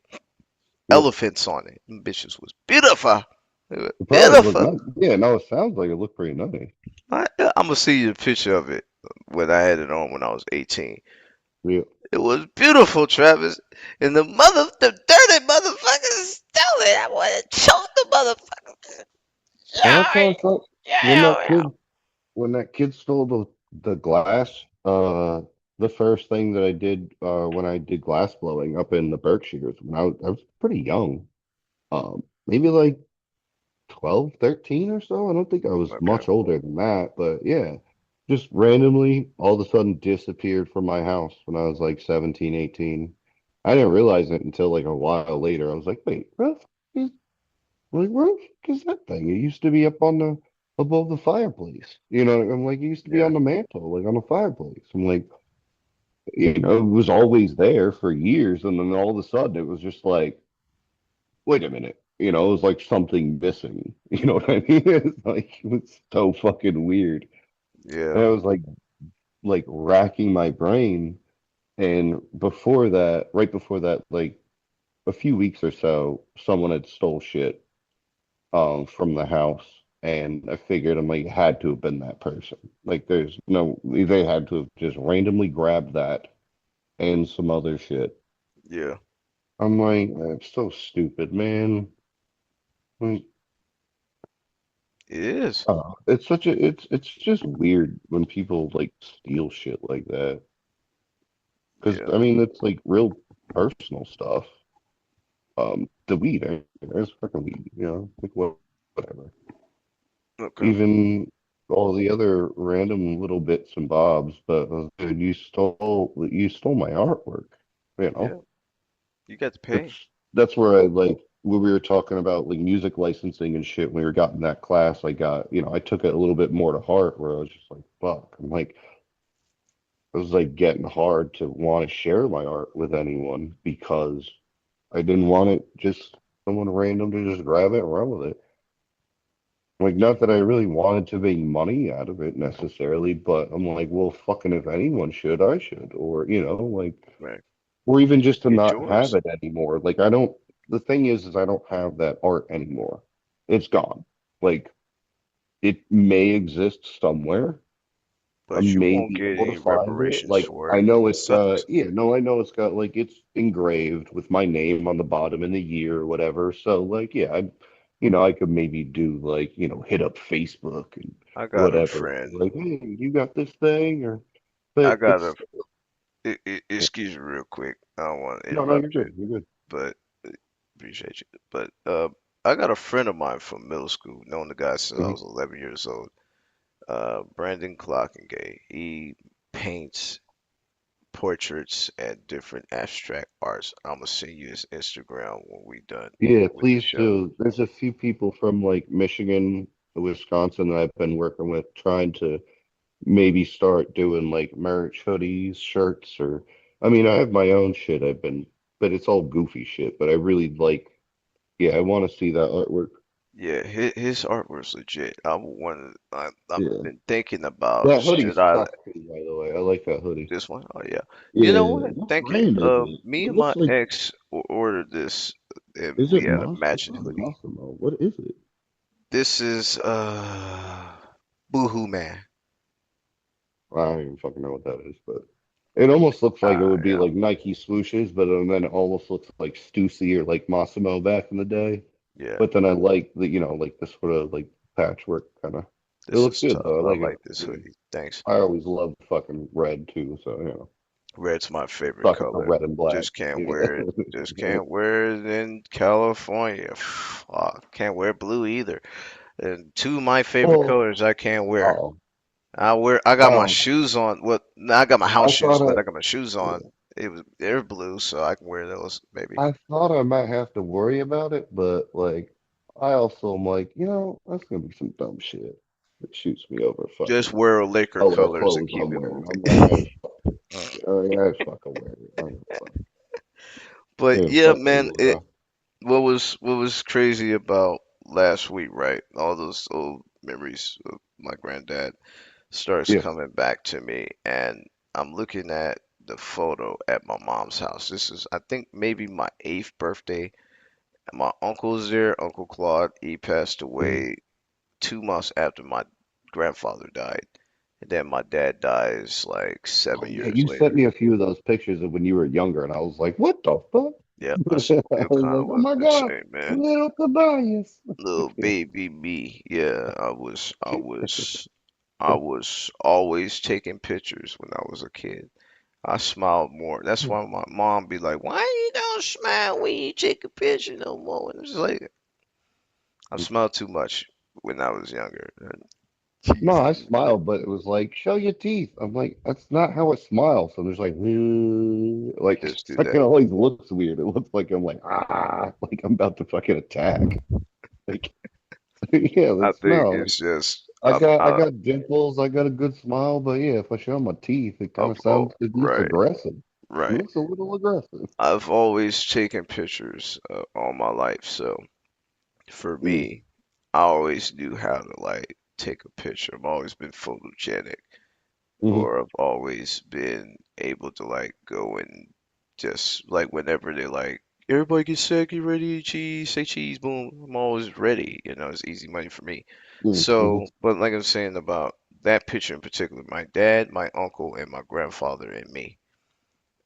yeah. Yeah. elephants on it. Them bitches was beautiful. They were It probably looked beautiful. nice. Yeah, no, it sounds like it looked pretty nice. I'm gonna see you a picture of it when I had it on when I was 18. Yeah. It was beautiful, Travis. And the dirty motherfuckers stole it. I want to choke the motherfucker. Well, that's how Yeah, I felt when yeah, that yeah. kid stole the glass. The first thing that I did when I did glass blowing up in the Berkshires when I was pretty young, maybe like 12, 13 or so. I don't think I was Okay. much older than that, but yeah. just randomly all of a sudden disappeared from my house when I was like 17, 18. I didn't realize it until like a while later. I was like, wait, where the fuck is that thing? It used to be up on the above the fireplace. You know, I'm like, it used to be Yeah, on the mantle, like on the fireplace. I'm like, it was always there for years, and then all of a sudden it was just like, wait a minute. It was like something missing. You know what I mean? It's like it was so fucking weird. yeah, And I was like racking my brain. And before that, right before that, like a few weeks or so, someone had stole shit from the house. And I figured I'm like, it had to have been that person. Like there's no, they had to have just randomly grabbed that and some other shit. yeah. I'm like, that's so stupid, man. Like, It is. it's just weird when people like steal shit like that. Because Yeah. I mean, it's like real personal stuff. The weed, there's fucking weed, like whatever. Okay. Even all the other random little bits and bobs, but dude, you stole my artwork. You know, Yeah. You got to pay. that's where I like when we were talking about like music licensing and shit. When we were got in that class, I took it a little bit more to heart. Where I was just like, fuck, I'm like, it was like getting hard to want to share my art with anyone because I didn't want it just someone random to just grab it and run with it. Like, not that I really wanted to make money out of it necessarily, but I'm like, well, fucking if anyone should, I should. Or, like, Right. or even just to It's not have yours, it anymore. Like, the thing is I don't have that art anymore. It's gone. Like, it may exist somewhere. I but you may won't be get able to any find it. reparations Like, for I it. know It it's got, sucks. yeah, no, I know it's got, like, it's engraved with my name on the bottom and the year or whatever. So, like, yeah, I could maybe do, like, hit up Facebook and I got a whatever. friend. Like, hey, you got this thing? I But got a. it's, Excuse me, real quick. I don't want to no, no, you're interrupt you, good. You're good. but appreciate you. But I got a friend of mine from middle school. Known the guy since I Mhm. was 11 years old. Brandon Clockengay. He paints portraits and different abstract arts. I'm gonna send you his Instagram when we done Yeah, with the please show. do. There's a few people from, like, Michigan, Wisconsin that I've been working with trying to maybe start doing like merch, hoodies, shirts, or I mean, I have my own shit but it's all goofy shit. But I really like, yeah, I want to see that artwork. Yeah, his art was legit. I've Yeah, been thinking about that should hoodie's I tough too, by the way. I like that hoodie. this one? Oh yeah. You know Yeah, what? what Thank you. brand is it? Me It and looks my like, ex ordered this, and is we it had a Moss? It's matching not hoodie. Mossimo. What is it? This is Boohoo Man. I don't even fucking know what that is, but it almost looks like it would be Yeah, like Nike swooshes, but then it almost looks like Stussy or like Massimo back in the day. yeah. But then I like like this sort of like patchwork kind of. It This looks is good tough. though. I I like it. like this hoodie. Thanks. I always loved fucking red too, so Red's my favorite sucker for color. red and black. Just can't Yeah. wear it. Just can't wear it in California. Fuck, can't wear blue either. And two of my favorite Well, colors I can't wear. oh, I got my um, shoes on. Well, no, I got my house I shoes, thought but I got my shoes on. yeah, They're blue, so I can wear those maybe. I thought I might have to worry about it, but like, I also am like, that's gonna be some dumb shit that shoots me over Just fucking wear Laker color colors and clothes keep I'm it wearing. moving. I'm like, I fucking wear it. I'm fine. But Yeah, yeah, fuck man, you. what was crazy about last week, right? All those old memories of my granddad starts Yeah. coming back to me, and I'm looking at the photo at my mom's house. This is, I think, maybe my eighth birthday. My uncle's there, Uncle Claude. He passed Mhm. away 2 months after my grandfather died. And then my dad dies like Oh seven yeah, years you sent later. me a few of those pictures of when you were younger, and I was like, "What the fuck?" Yeah, I it was kind like, of "Oh was my God, insane, man. little Tobias." Little baby me. Yeah, I was always taking pictures when I was a kid. I smiled more. That's why my mom be like, "Why you don't smile when you take a picture no more?" And it's like I smiled too much when I was younger. No, I Jesus. smiled, but it was like, show your teeth. I'm like, that's not how I smile. So there's like, like Just it's do like that. it always looks weird. It looks like I'm like, like I'm about to fucking attack. Like, yeah, I that's think no. it's just I got dimples. I got a good smile, but yeah, if I show my teeth, it kind of of oh sounds. It looks right, aggressive. It right. looks a little aggressive. I've always taken pictures all my life, so for Mm, me, I always knew how to like take a picture. I've always been photogenic, hmm or I've always been able to like go and just like whenever they're like, everybody get set, get ready, cheese, say cheese, boom. I'm always ready. It's easy money for me. hmm So, but like I'm saying about that picture in particular, my dad, my uncle, and my grandfather and me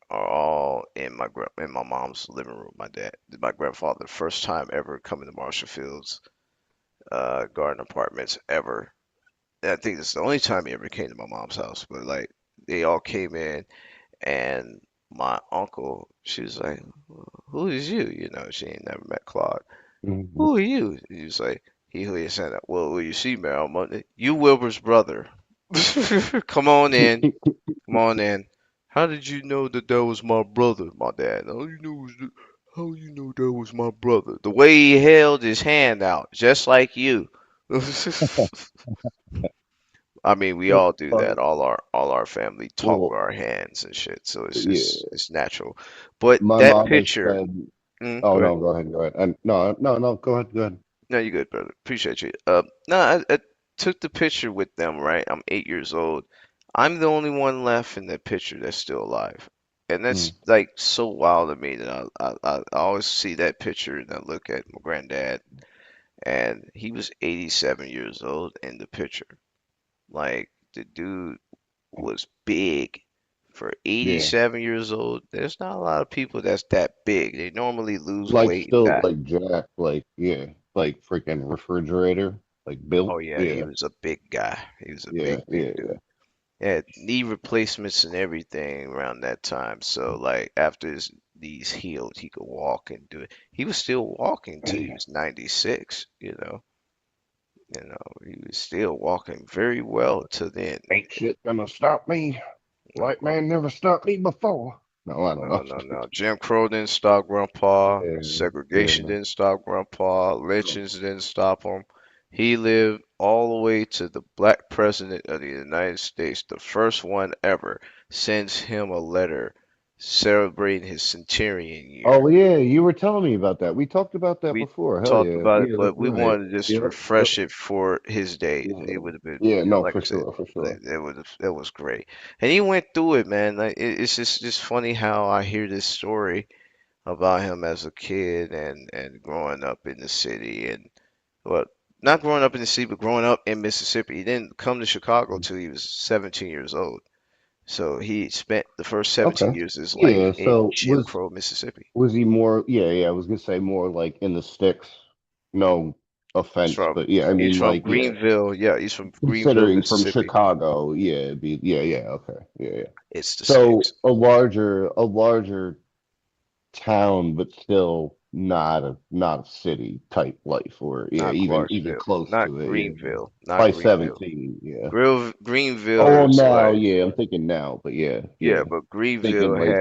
are all in my mom's living room. My grandfather, first time ever coming to Marshall Fields, Garden Apartments ever. And I think it's the only time he ever came to my mom's house. But like they all came in, and my uncle, she was like, "Who is you?" She ain't never met Claude. hmm Who are you? He was like, he said, "Well, you see, Meryl, you Wilbur's brother. Come on in." Come on in. How did you know that that was my brother, my dad? How you know that was my brother? The way he held his hand out, just like you. I mean, we That's all do that. funny. All our family talk with Well, our hands and shit, so yeah. it's natural. But My that mom has picture, said, go "Oh ahead. no, go ahead, go ahead." And no, no, no, go ahead, go ahead. No, you good, brother. Appreciate you. No, I took the picture with them, right? I'm 8 years old. I'm the only one left in that picture that's still alive. And that's Mm, like so wild to me that I always see that picture and I look at my granddad and he was 87 years old in the picture. Like the dude was big for yeah, 87 years old. There's not a lot of people that's that big. They normally lose like weight and still die. like Jack, like yeah, like freaking refrigerator, like built. Oh yeah, he Yeah, was a big guy. He was a yeah, big yeah, dude. yeah. Had knee replacements and everything around that time. So like after his knees healed, he could walk and do it. He was still walking till he Man, was 96, he was still walking very well till then. ain't shit gonna stop me. No, White man never stopped me before. No, I don't no, know. no, no. Jim Crow didn't stop Grandpa. Yeah, Segregation yeah. didn't stop Grandpa. No. Lynchings didn't stop him. He lived all the way to the black president of the United States, the first one ever, sends him a letter celebrating his centenarian Oh year. yeah, you were telling me about that. We talked about that We before. Hell talked yeah, about it, yeah, that's but we right. wanted to just Yep, yep. refresh it for his day. Yeah, It would have been, yeah. No, like for I said, sure, for sure. it was great. And he went through it, man. Like it's just funny how I hear this story about him as a kid and growing up in the city and well, not growing up in the city, but growing up in Mississippi. He didn't come to Chicago till he was 17 years old. So he spent the first 17 Okay. years of his life Yeah. in So Jim Crow, Mississippi. was he more? Yeah, yeah. I was gonna say more like in the sticks. No He's offense, from but yeah, I he's mean from like yeah. Greenville. Yeah, he's from Greenville, Considering from Mississippi. Chicago, yeah, it'd be yeah, yeah. Okay, yeah, yeah. It's the So sticks. a larger town, but still not a city type life, or yeah, Not even Clarksville, close not to it. Yeah, Greenville, not by Greenville. 17. Greenville Oh, well, is now, like yeah, I'm thinking now, but yeah, yeah, yeah. but Thinking like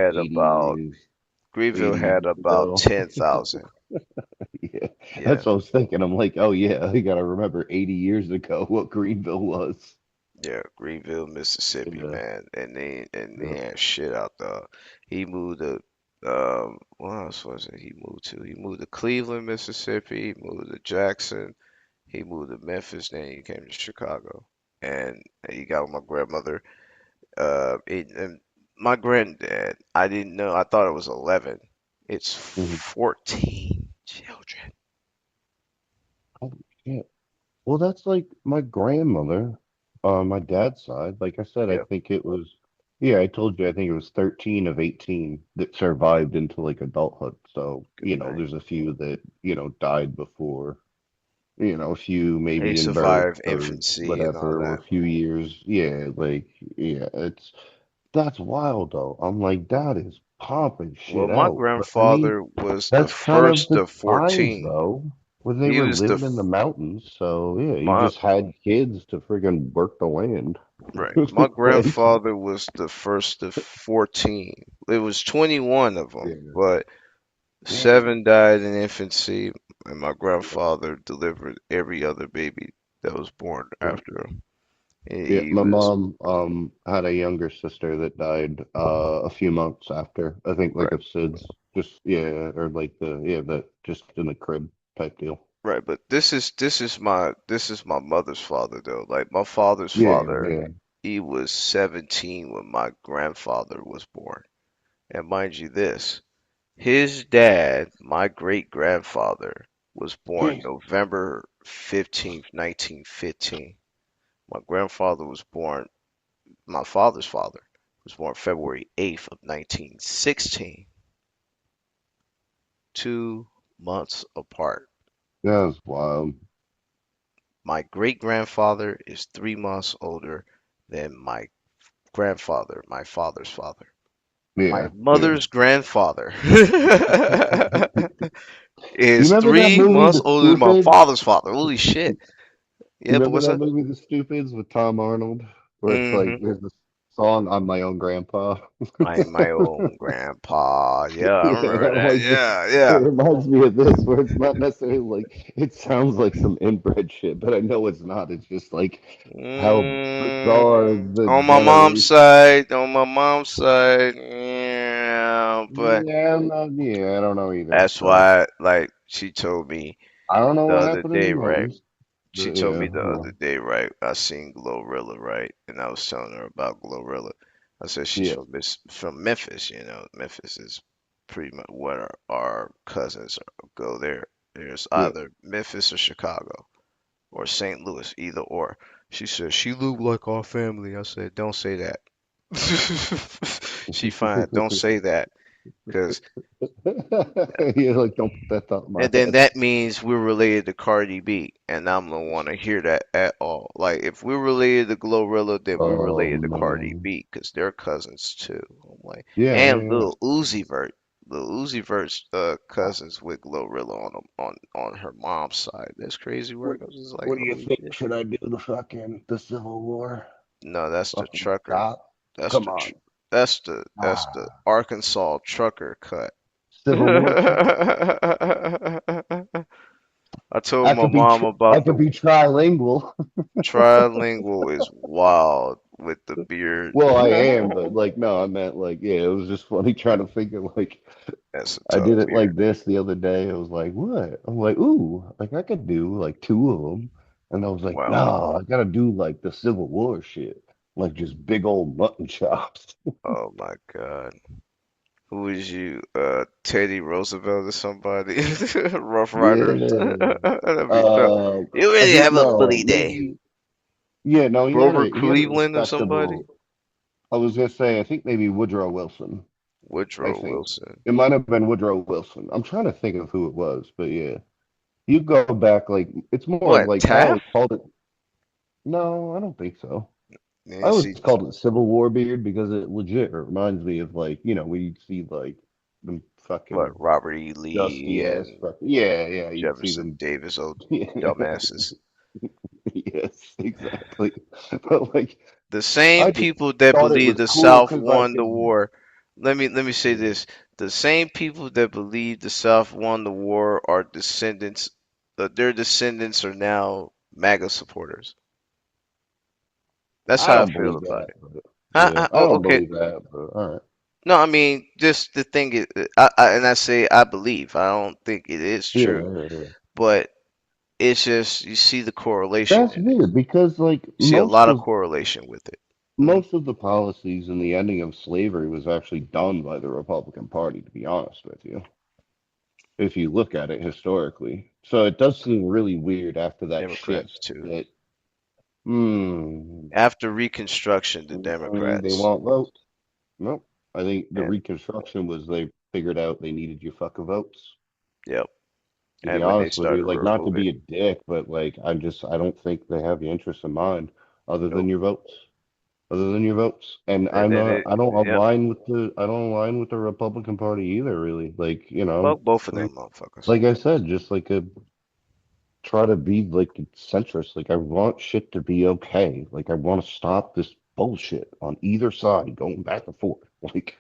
Greenville 80 had years about ago. 10,000. Yeah, Yeah. that's what I was thinking. I'm like, oh yeah, I gotta remember 80 years ago what Greenville was. Yeah, Greenville, Mississippi, Yeah, man, and they yeah. had shit out there. He moved to what else was it? He moved to Cleveland, Mississippi. He moved to Jackson. He moved to Memphis. Then he came to Chicago, and he got with my grandmother. And my granddad, I didn't know. I thought it was 11. It's Mhm. 14 children. Oh shit. Well, that's like my grandmother on my dad's side. Like I said, I Yeah, think it was, yeah, I told you, I think it was 13 of 18 that survived into like adulthood. So, good night. there's a few that, died before, a few They maybe in birth survived or infancy and all whatever, or that. a few years. Yeah, like, yeah, that's wild though. I'm like, that is pumping Well, shit my out. But I mean, grandfather was the that's kind of first the of times 14. though. When they He were was the living in the mountains, so yeah, you my just had kids to friggin' work the land. right. My Like, grandfather was the first of 14. It was 21 of them, yeah, but damn. 7 died in infancy, and my grandfather delivered every other baby that was born Yeah. after him. Yeah, He my was mom had a younger sister that died a few months after. I think like right, of SIDS. Just yeah, or like the yeah, that just in the crib type deal. right. But this is my mother's father though. Like my father's Yeah, father, yeah. he was 17 when my grandfather was born. And mind you this, his dad, my great grandfather, was born Jeez. November 15th, 1915. My grandfather was born, my father's father was born February 8th of 1916, 2 months apart. That was wild. My great grandfather is 3 months older than my grandfather, my father's father. My Yeah, yeah. mother's grandfather You is remember that three movie, months The older than my Stupids? father's father. Holy shit. You Yeah, but remember what's that that? movie, The Stupids, with Tom Arnold, where it's like Hmm. there's this song "I'm My Own Grandpa." I'm my own grandpa. Yeah, I Yeah, remember I'm that. like Yeah, it yeah. reminds me of this, where it's not necessarily like it sounds like some inbred shit, but I know it's not. It's just like how bizarre the On my mom's generation. side, on my mom's side, yeah, but Yeah, I'm not, yeah, I don't know either. that's So why, like, she told me I don't know the what other happened in the day, right? mountains, She but told yeah, me the other day, right? I seen Glorilla, right? And I was telling her about Glorilla. I said she's yeah, from Memphis, you know. Memphis is pretty much what our cousins go there. There's yeah. either Memphis or Chicago or St. Louis, either or. She said she looked like our family. I said, don't say that. She fine. Don't say that, cause You're like, don't put that thought in my and then head. that means we're related to Cardi B, and I'm gonna want to hear that at all. Like if we're related to Glorilla, then we're Oh related to Cardi man, B, cause they're cousins too. I'm like, yeah, and yeah, Lil Uzi Vert, Lil Uzi Vert's cousins with Glorilla on her mom's side. That's crazy What work. I was just like, what do you holy think? shit. Should I do the Civil War? No, that's the Fucking trucker. stop. That's Come the tr on. that's the Ah, Arkansas trucker cut. Civil War cut. I told my mom I about could the be trilingual. trilingual is wild with the beard. Well, I am, but like no, I meant like yeah, it was just funny trying to figure like That's a I tough did it beard. like this the other day. I was like, what? I'm like, ooh, like I could do like two of them. And I was like, Wow. no, I gotta do like the Civil War shit, like just big old mutton chops. Oh my God. Who is you? Teddy Roosevelt or somebody? Rough Riders. Yeah. That'd be tough. You I really think have a no, bully day. maybe yeah, no, Grover he had a Cleveland or somebody? respectable. I was gonna say, I think maybe Woodrow Wilson. I Woodrow think Wilson. it might have been Woodrow Wilson. I'm trying to think of who it was, but yeah, you go back like it's more of What? like I always Taft? called it. No, I don't think so. I Yeah, always see, called it Civil War beard because it legit reminds me of like we see like them what? fucking Robert E. Lee dusty ass and fucking yeah, yeah, you'd see Jefferson them. Davis, old Yeah. dumbasses. Yes, exactly. But like The same I just people that thought it believe was the cool South because I won the could. war. Let me say Yeah. this. The same people that believe the South won the war are descendants, their descendants are now MAGA supporters. That's I how I don't feel believe about that, it. but yeah, I Oh, don't okay. believe that, but all right. No, I mean, just the thing is, and I say I believe. I don't think it is Yeah, true, yeah, yeah. but it's just you see the correlation That's in it. weird because like You see a lot of correlation with it. Hmm. most of the policies and the ending of slavery was actually done by the Republican Party, to be honest with you, if you look at it historically. So it does seem really weird after that Democrats shift too. that, hmm, After Reconstruction, the they Democrats. won't vote. Nope. I think the And Reconstruction was they figured out they needed your fucking votes. yep. To be And when they honest with you, started like not to removing, be a dick, but like I don't think they have your interests in mind other than nope. your votes. Other than your votes. And And then it, yep. I don't align with the Republican Party either, really. Like, Fuck both of them motherfuckers. like I said, just like a try to be like centrist. Like I want shit to be okay. Like I want to stop this bullshit on either side going back and forth. Like,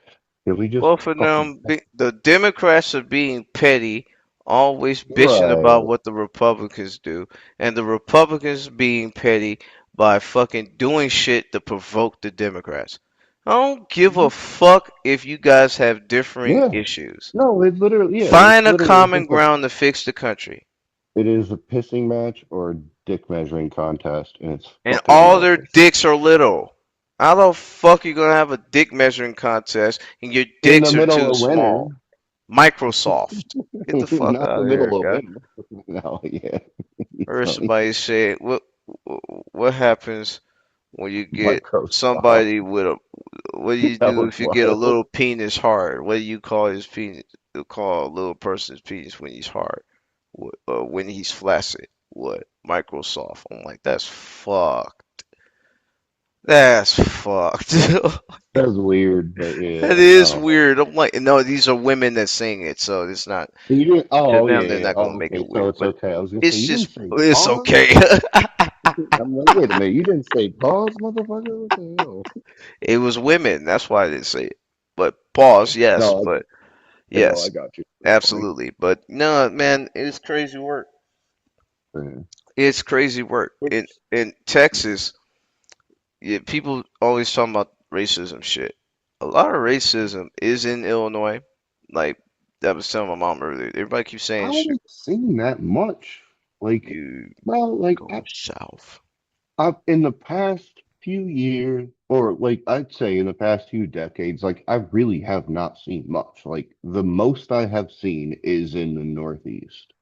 can we just Well, for fucking them, the Democrats are being petty, always bitching about right? what the Republicans do, and the Republicans being petty by fucking doing shit to provoke the Democrats. I don't give a Mhm. fuck if you guys have differing Yeah. issues. No, it literally, yeah, it's Find a literally common just a, ground to fix the country. it is a pissing match or a dick measuring contest, and it's And fucking all their hilarious. dicks are little. How the fuck you gonna have a dick measuring contest and your In the dicks are middle too of small? winter, Microsoft. Get the fuck not out the of here, middle of guy. winter. No, yeah, Heard so, somebody say, what happens when you get Microsoft. somebody with a, what do you That do was if you get a wild. little penis hard? What do you call his penis? You call a little person's penis when he's hard? When he's flaccid? What? Microsoft. I'm like, that's fucked. That's fucked. That's weird, but That yeah, I is don't know. weird. I'm like, no, these are women that sing it, so it's not You didn't. to Oh yeah, them. They're yeah. not gonna Oh, make okay. it So weird, it's but okay. I was gonna say it's you didn't just say it's pause. okay. I'm like, wait a minute. You didn't say pause, motherfucker. What the hell? It was women. That's why I didn't say it. But pause, yes, No, but I know. I yes, got you. That's funny. absolutely. But no, man, it's crazy work. Yeah. It's crazy work. Which In Texas, yeah, people always talking about racism shit. A lot of racism is in Illinois. Like that was telling my mom earlier. Everybody keeps I saying shit. haven't seen that much. Like, You well, like go south. I've in the past few years, or like I'd say in the past few decades, like I really have not seen much. Like the most I have seen is in the Northeast,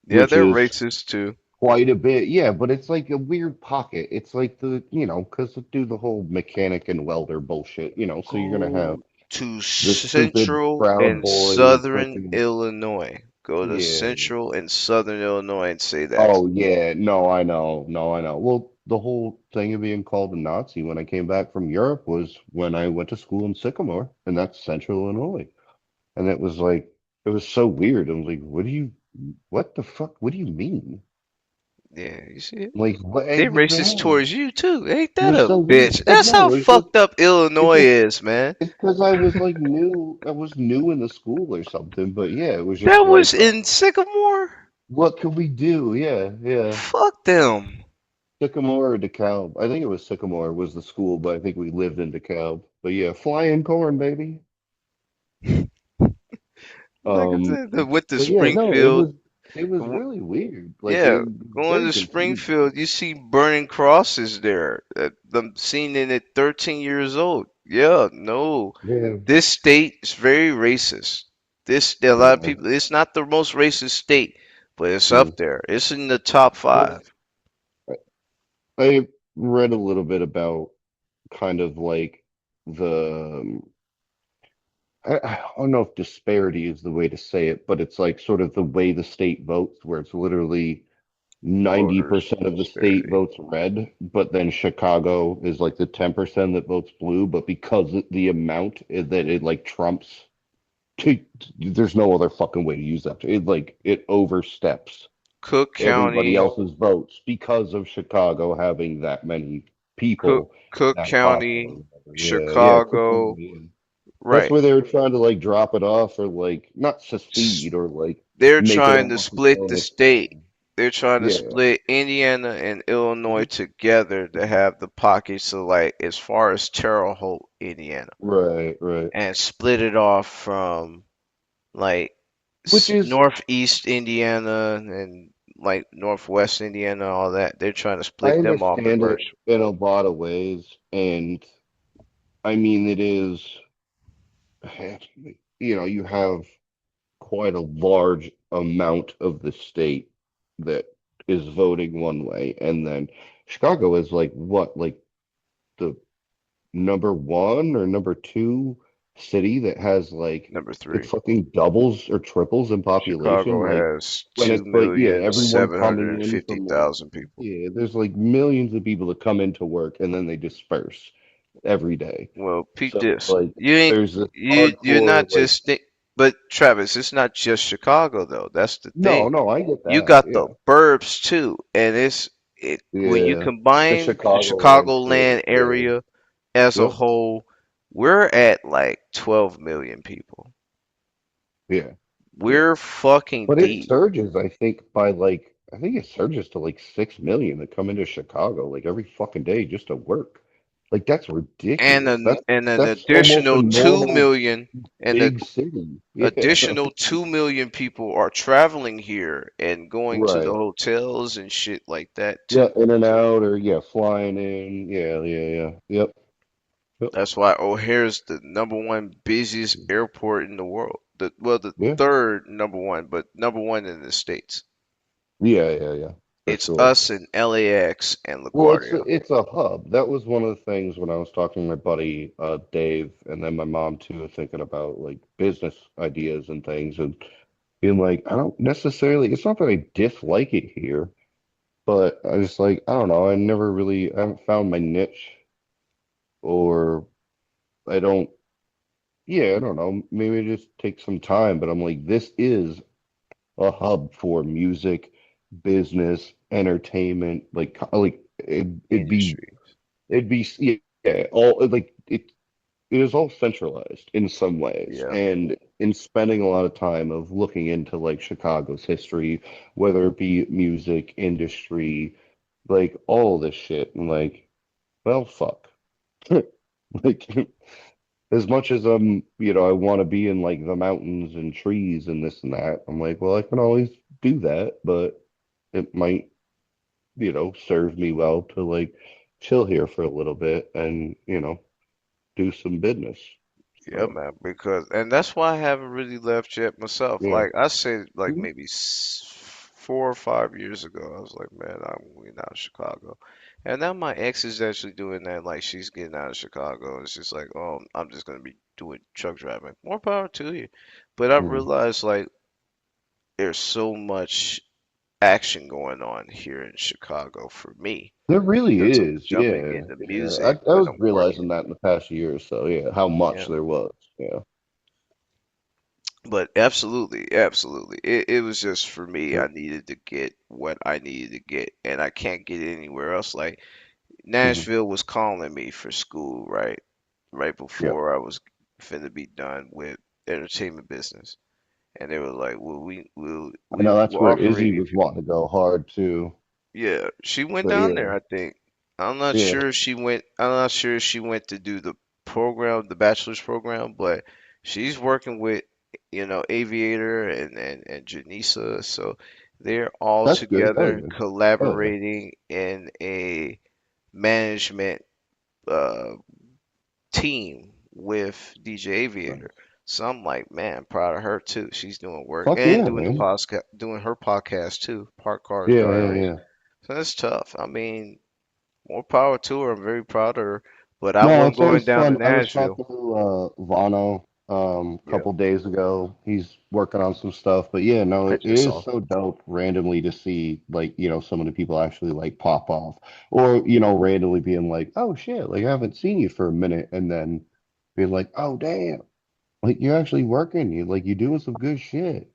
Yeah, which they're is racist too. quite a bit. Yeah, but it's like a weird pocket. It's like because they do the whole mechanic and welder bullshit, so you're gonna have Go to the stupid central Proud and Boys, southern fucking Illinois. Go to yeah. central and southern Illinois and say that. Oh yeah, no, I know, no, I know. Well, the whole thing of being called a Nazi when I came back from Europe was when I went to school in Sycamore, and that's Central Illinois. And it was like it was so weird. I was like, what the fuck? What do you mean? Yeah, you see it? Like, what? They racist No, towards you too. Ain't it that was a so weird. bitch? But That's how no, fucked up it Illinois just is, man. it's because I was like new. I was new in the school or something. But yeah, it was just That was like, in Sycamore? what can we do? Yeah, yeah. Fuck them. Sycamore or DeKalb? I think it was Sycamore was the school, but I think we lived in DeKalb. But yeah, flying corn, baby. Like I Um, said, they went to but yeah, no, Springfield. it was really weird. Like Yeah, it was going very to confusing. Springfield, you see burning crosses there. I'm seeing it at 13 years old. Yeah, no. Yeah, This state is very racist. A lot of yeah. people, it's not the most racist state, but it's Mm. up there. It's in the top Well, five. I read a little bit about kind of like the I don't know if disparity is the way to say it, but it's like sort of the way the state votes, where it's literally Voters 90% of the state disparity. votes red, but then Chicago is like the 10% that votes blue, but because the amount that it like trumps, there's no other fucking way to use that. It oversteps Cook everybody County, else's votes because of Chicago having that many Cook people, Cook that popular. County, Or whatever. Yeah, yeah, Cook County, Chicago. yeah. That's Right. where they were trying to like drop it off or like not secede or like They're make it trying to almost its split own the state. economy. They're trying to Yeah. split Indiana and Illinois together to have the pockets of like as far as Terre Haute, Indiana, Right, right. and split it off from like Which is, northeast Indiana and like northwest Indiana, all that. They're trying to I split them off understand it first. in a lot of ways, and I mean, it is, you have quite a large amount of the state that is voting one way, and then Chicago is like what, like the number one or number two city that has like Number it three, fucking doubles or triples in population. Chicago Like has when two it's like, yeah, million everyone seven hundred coming and in fifty from like, thousand people. yeah, there's like millions of people that come into work and then they disperse every day. Well, peep So it's this. like You ain't there's this you're hardcore not like just think. But Travis, it's not just Chicago though. That's the No, thing. no, I get You that. got the Yeah, burbs too, and it's it when you yeah. The combine the Chicagoland shit. Chicagoland Yeah, area as a yep, whole, we're at like 12 million people. yeah, yeah. We're fucking But it deep. surges, I think, by like, I think it surges to like 6 million that come into Chicago like every fucking day just to work. Like that's ridiculous. And an That's almost a additional 2 normal million and an big city. Yeah. additional 2 million people are traveling here and going to the Right. hotels and shit like that Yeah, too. in and out or yeah, flying in. Yeah, yeah, yeah. Yep. Yep. That's why O'Hare's the number one busiest airport in the world. The Yeah. third number one, but number one in the States. Yeah, yeah, yeah. For It's sure. us and LAX and Well, LaGuardia. it's a hub. That was one of the things when I was talking to my buddy Dave and then my mom too, thinking about like business ideas and things and being like, I don't necessarily, it's not that I dislike it here, but I just like, I don't know, I haven't found my niche or I don't, yeah, I don't know, maybe it just takes some time, but I'm like, this is a hub for music, business, entertainment, like Industry. it'd be, yeah, all like it is all centralized in some ways. Yeah. And in spending a lot of time of looking into like Chicago's history, whether it be music, industry, like all this shit, and like, well, fuck. Like, as much as I want to be in like the mountains and trees and this and that, I'm like, well, I can always do that, but it might, serve me well to like chill here for a little bit and, do some business. Yeah, So, man, because and that's why I haven't really left yet myself. yeah. Like I said, like Mhm. maybe 4 or 5 years ago, I was like, man, I'm moving out of Chicago. And now my ex is actually doing that. Like she's getting out of Chicago. It's just like, oh, I'm just gonna be doing truck driving. More power to you. But I Mhm. realized like there's so much action going on here in Chicago for me There really because I'm is. jumping Yeah. into Yeah. I, music I when was I'm realizing working. that in the past year or so. Yeah. How much Yeah. there was. Yeah. But absolutely, absolutely. It was just for me, Yep. I needed to get what I needed to get, and I can't get it anywhere else. Like Hmm. Nashville was calling me for school, right? Right Yep. before I was finna be done with entertainment business. And they were like, well, I know that's we're where offering Izzy you was people. wanting to go hard too. Yeah, she went But down yeah. there, I think. I'm not Yeah. sure if she went, I'm not sure if she went to do the program, the bachelor's program, but she's working with, Aviator and Janisa. So they're all That's good. Hell together yeah. Hell yeah. collaborating in a management uh, team with DJ Aviator. Nice. So I'm like, man, proud of her too. She's doing work Fuck and yeah, doing the man. podcast, doing her podcast too, Park Cars Yeah. Yeah. Diaries. Yeah. So that's tough. I mean, more power to her. I'm very proud of her. But I No, wasn't it's going always down to fun. I was Nashville. talking to Vano a Yeah, couple days ago. He's working on some stuff, but yeah, no, I it just is saw. so dope randomly to see like, some of the people actually like pop off or, randomly being like, oh shit, like I haven't seen you for a minute and then being like, oh damn, like you're actually working, you're doing some good shit.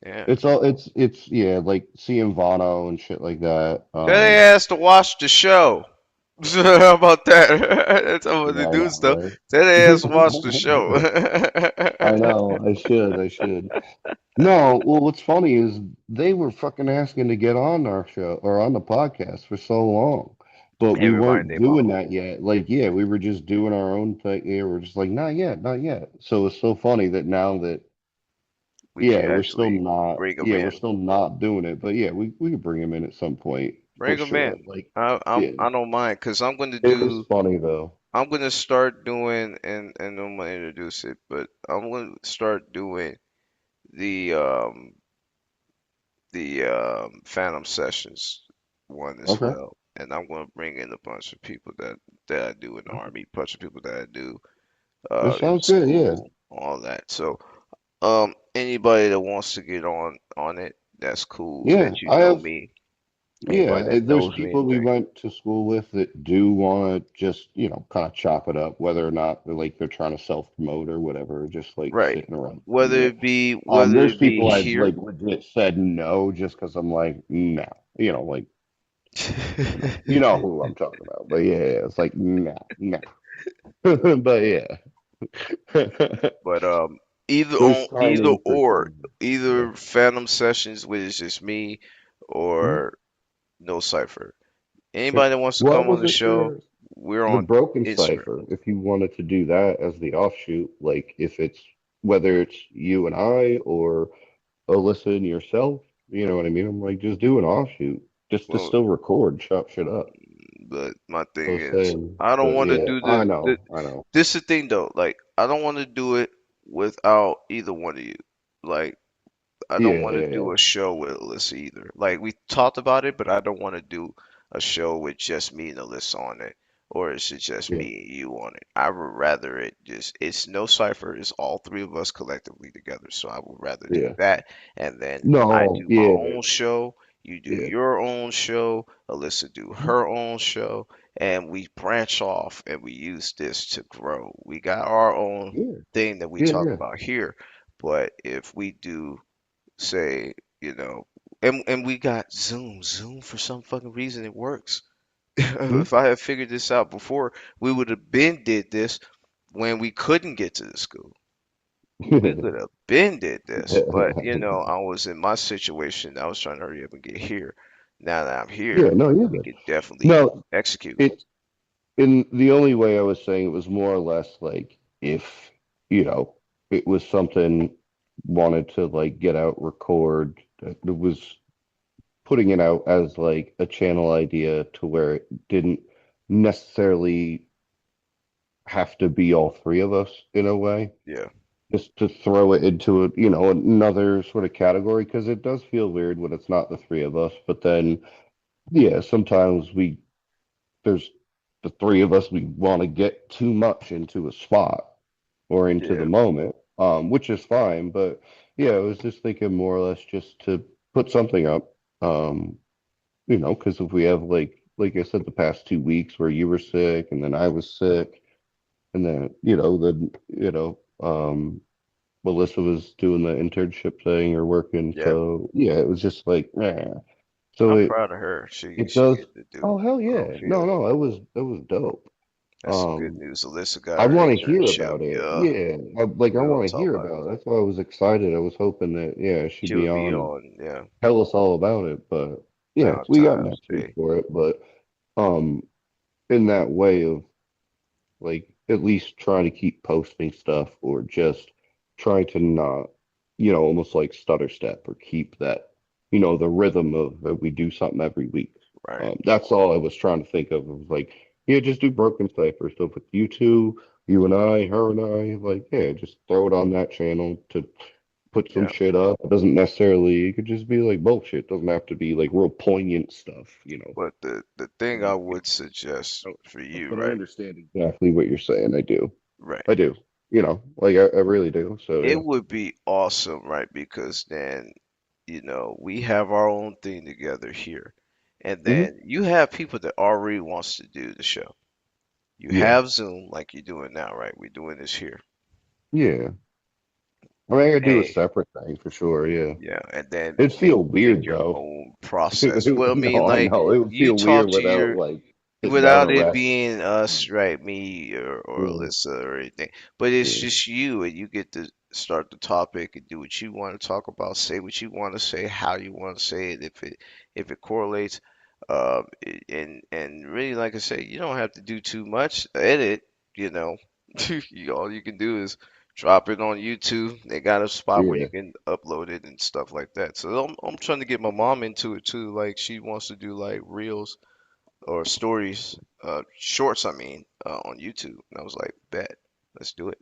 Yeah. It's yeah, like seeing Vano and shit like that. Tell they ass to watch the show. How about that? That's how they Yeah, I do know, stuff. right? Tell they ass to watch the show. I know, I should. No, well, what's funny is they were fucking asking to get on our show or on the podcast for so long, but we Everybody and weren't their doing mama. that yet. Like, yeah, we were just doing our own thing. Yeah, we're just like, not yet, not yet. So it's so funny that now that, We could actually bring them we're in. still not doing it, but yeah, we could bring him in at some point for Bring them sure. in. Like, I yeah, I don't mind because it was funny though. I'm gonna start doing and I'm gonna introduce it, but I'm gonna start doing the um the Phantom Sessions one as Okay, well. And I'm gonna bring in a bunch of people that I do in the okay, army, bunch of people that I do it in sounds good. Yeah, school, all that. So anybody that wants to get on it, that's cool yeah. that you I know have me. Yeah, Anybody that there's knows me people we anything. went to school with that do want to just, kind of chop it up, whether or not they're trying to self-promote or whatever, just like Right. sitting around doing Whether it. it be whether There's it be people I've here. like legit said no just because I'm like, no, like, you know who I'm talking about. But yeah, it's like, no, no. But yeah, But either there's on either timing for or things. Yeah. either Phantom Sessions, which is just me, Mhm. or No Cypher. Yeah. Anybody that wants to What come on was the it show, for we're the on Broken Instagram. Cipher? If you wanted to do that as the offshoot, like if it's whether it's you and I or Alyssa and yourself, you know what I mean? I'm like, just do an offshoot, just to Well, still record, chop shit up. but my I thing was is, saying, I don't but want to yeah, do the. I know. This is the thing though. Like, I don't want to do it without either one of you. Like, I don't Yeah, want to yeah, yeah, do a show with Alyssa either. Like we talked about it, but I don't want to do a show with just me and Alyssa on it, or is it just yeah, me and you on it? I would rather it just it's no cipher. It's all three of us collectively together. So I would rather do yeah. that, and then I No, do my yeah, own show. You do yeah, your own show. Alyssa do her own show, and we branch off and we use this to grow. We got our own yeah, thing that we yeah, talk yeah. about here, but if we do say, you know, and we got Zoom. Zoom for some fucking reason it works. Mhm. If I had figured this out before, we would have been did this when we couldn't get to the school. We could have been did this, but I was in my situation. I was trying to hurry up and get here. Now that I'm Yeah, here, no, you're we good. could definitely No, execute. it's in the only way I was saying it was more or less like if, you know, it was something wanted to like get out, record, that it was putting it out as like a channel idea to where it didn't necessarily have to be all three of us in a way. Yeah, Just to throw it into a, another sort of category because it does feel weird when it's not the three of us. But then, yeah, sometimes there's the three of us, we want to get too much into a spot or into the yeah, moment, which is fine. But yeah, I was just thinking more or less just to put something up, because if we have like I said, the past 2 weeks where you were sick and then I was sick, and Melissa was doing the internship thing or working, yeah. so yeah, it was just like, so I'm it proud of her. She it she does. get to do Oh hell her own yeah, no, field. no, it was dope. That's some good Um, news. Alyssa got I her want to hear internship. about it. Yeah, Yeah, I we'll want to talk hear about it. about it. That's why I was excited. I was hoping that yeah, she'd She be would be on and on, yeah, tell us all about it. But yeah, we got Valentine's next week Day. for it. But um, in that way of like at least trying to keep posting stuff or just trying to not, almost like stutter step or keep that, the rhythm of that we do something every week. Right. That's all I was trying to think of. It was like, yeah, just do broken cipher stuff with you two, you and I, her and I. Like, yeah, just throw it on that channel to put some Yeah. shit up. It doesn't necessarily, it could just be like bullshit. It doesn't have to be like real poignant stuff. But the thing I So, would suggest Oh, for you, but I right? understand exactly what you're saying. I do. Right. I do. Like I really do. So It yeah. would be awesome, right? Because then, we have our own thing together here. And Hmm. then you have people that already wants to do the show. You Yeah. have Zoom like you're doing now, right? We're doing this here. Yeah. I mean, I could do a And separate thing for sure. Yeah. yeah, and then It'd feel make weird your though. own process. Well, I mean, No, I like know. It would you feel talk weird to without your like sitting down without and it rest. being us, right? Me or Yeah. Alyssa or anything. But it's Yeah. just you, and you get to start the topic and do what you want to talk about, say what you want to say, how you want to say it, if it correlates. And really, like I say, you don't have to do too much. Edit, you know, all you can do is drop it on YouTube. They got a spot where Yeah. you can upload it and stuff like that. So I'm trying to get my mom into it too. Like she wants to do like reels or stories, shorts, I mean, on YouTube. And I was like, bet, let's do it.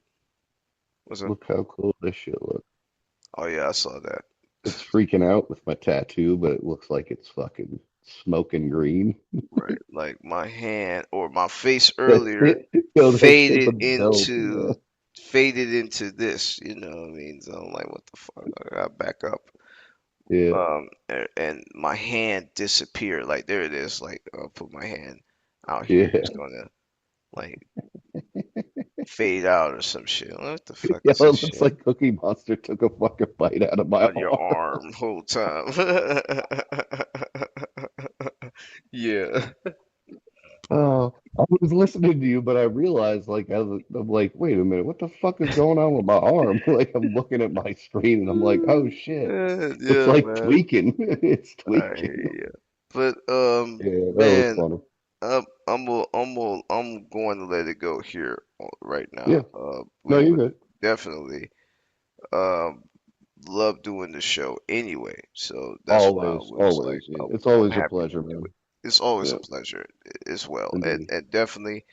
What's up? Look how cool this shit looks. Oh yeah, I saw that. It's freaking out with my tattoo, but it looks like it's fucking smoking green. Right, like my hand or my face That earlier shit, yo, that shit faded was dope, into man. faded into this. You know what I mean? So I'm like, what the fuck? I gotta back up. Yeah, and my hand disappeared. Like there it is. Like I'll put my hand out here. yeah. It's gonna like fade out or some shit. What the fuck Yeah, is it this looks shit? like Cookie Monster took a fucking bite out of my On your arm. arm whole time. Yeah. I was listening to you, but I realized, like, I'm like, wait a minute, what the fuck is going on with my arm? Like, I'm looking at my screen and I'm like, oh shit, it's Yeah, like man. tweaking. It's I hear tweaking. you. But Yeah, that was man, funny. I'm going to let it go here right now. Yeah, no, We you're would good. definitely um love doing the show anyway. So that's why I Always, was like, always. Yeah, it's I'm always a happy to pleasure, do man. it. It's always a Yeah, pleasure as well, indeed. and definitely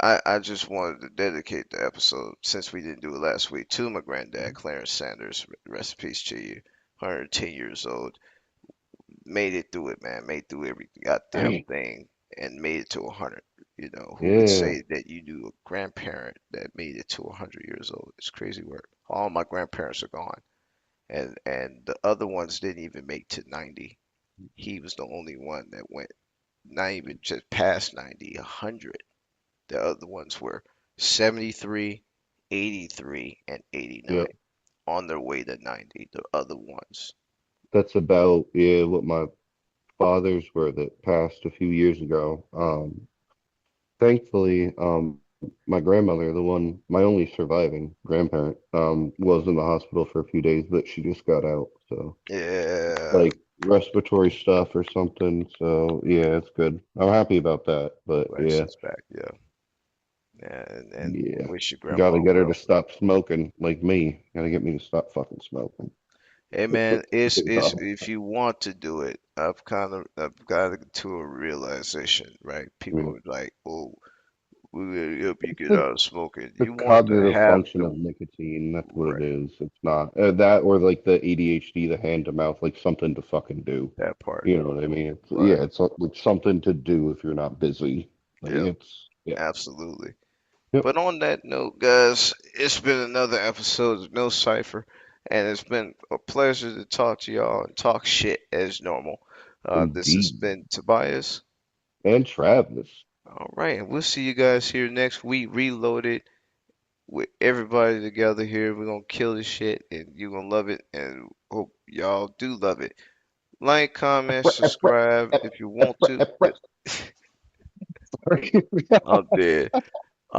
I just wanted to dedicate the episode, since we didn't do it last week, to my granddad, Clarence Sanders. Rest in peace to you. 110 years old. Made it through it, man. Made through every goddamn Dang. thing and made it to 100. You know, who would Yeah, say that you knew a grandparent that made it to 100 years old? It's crazy work. All my grandparents are gone, and the other ones didn't even make to 90. He was the only one that went not even just past 90, 100. The other ones were 73, 83, and yeah. 89 on their way to 90. The other ones. That's about, yeah, what my fathers were that passed a few years ago. Thankfully, my grandmother, my only surviving grandparent, was in the hospital for a few days, but she just got out. So, Yeah, like respiratory stuff or something. So, yeah, it's good. I'm happy about that. But glad yeah, she's back. Yeah, yeah, and yeah, wish your got to grandma get her to well. stop smoking like me. Got to get me to stop fucking smoking. Hey man, it's Yeah, if you want to do it, I've got to a realization, right? People yeah. are like, "Oh, we're gonna help you It's get the out of smoking." the You want to cognitive have function of the nicotine. That's what it right is. It's not that or like the ADHD, the hand to mouth, like something to fucking do. that part, You know what I mean? It's right? yeah, it's something to do if you're not busy. Like Yep, it's yeah. absolutely. Yep. But on that note, guys, it's been another episode of No Cypher, and it's been a pleasure to talk to y'all and talk shit as normal. This has Indeed. been Tobias. And Travis. All right, and we'll see you guys here next week, reloaded with everybody together here. We're gonna kill this shit, and you're gonna love it, and hope y'all do love it. Like, comment, subscribe if you want to. Sorry. I'm dead.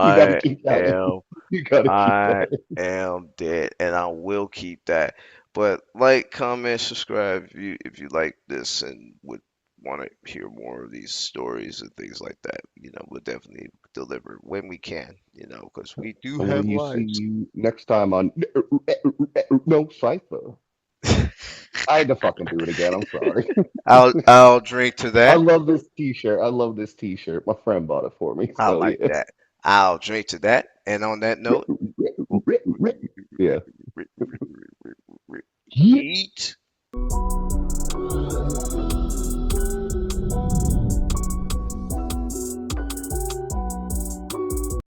You got to I keep that in. am You got to keep I that in. am dead, and I will keep that. But like, comment, subscribe if you like this and would want to hear more of these stories and things like that. You know, we'll definitely deliver when we can. You know, because we do And will have you see lives. you next time on No Cypher? I had to fucking do it again. I'm sorry. I'll drink to I that. love this t-shirt. I love this t-shirt. My friend bought it for me. I So like yeah. that. I'll drink to that. And on that note,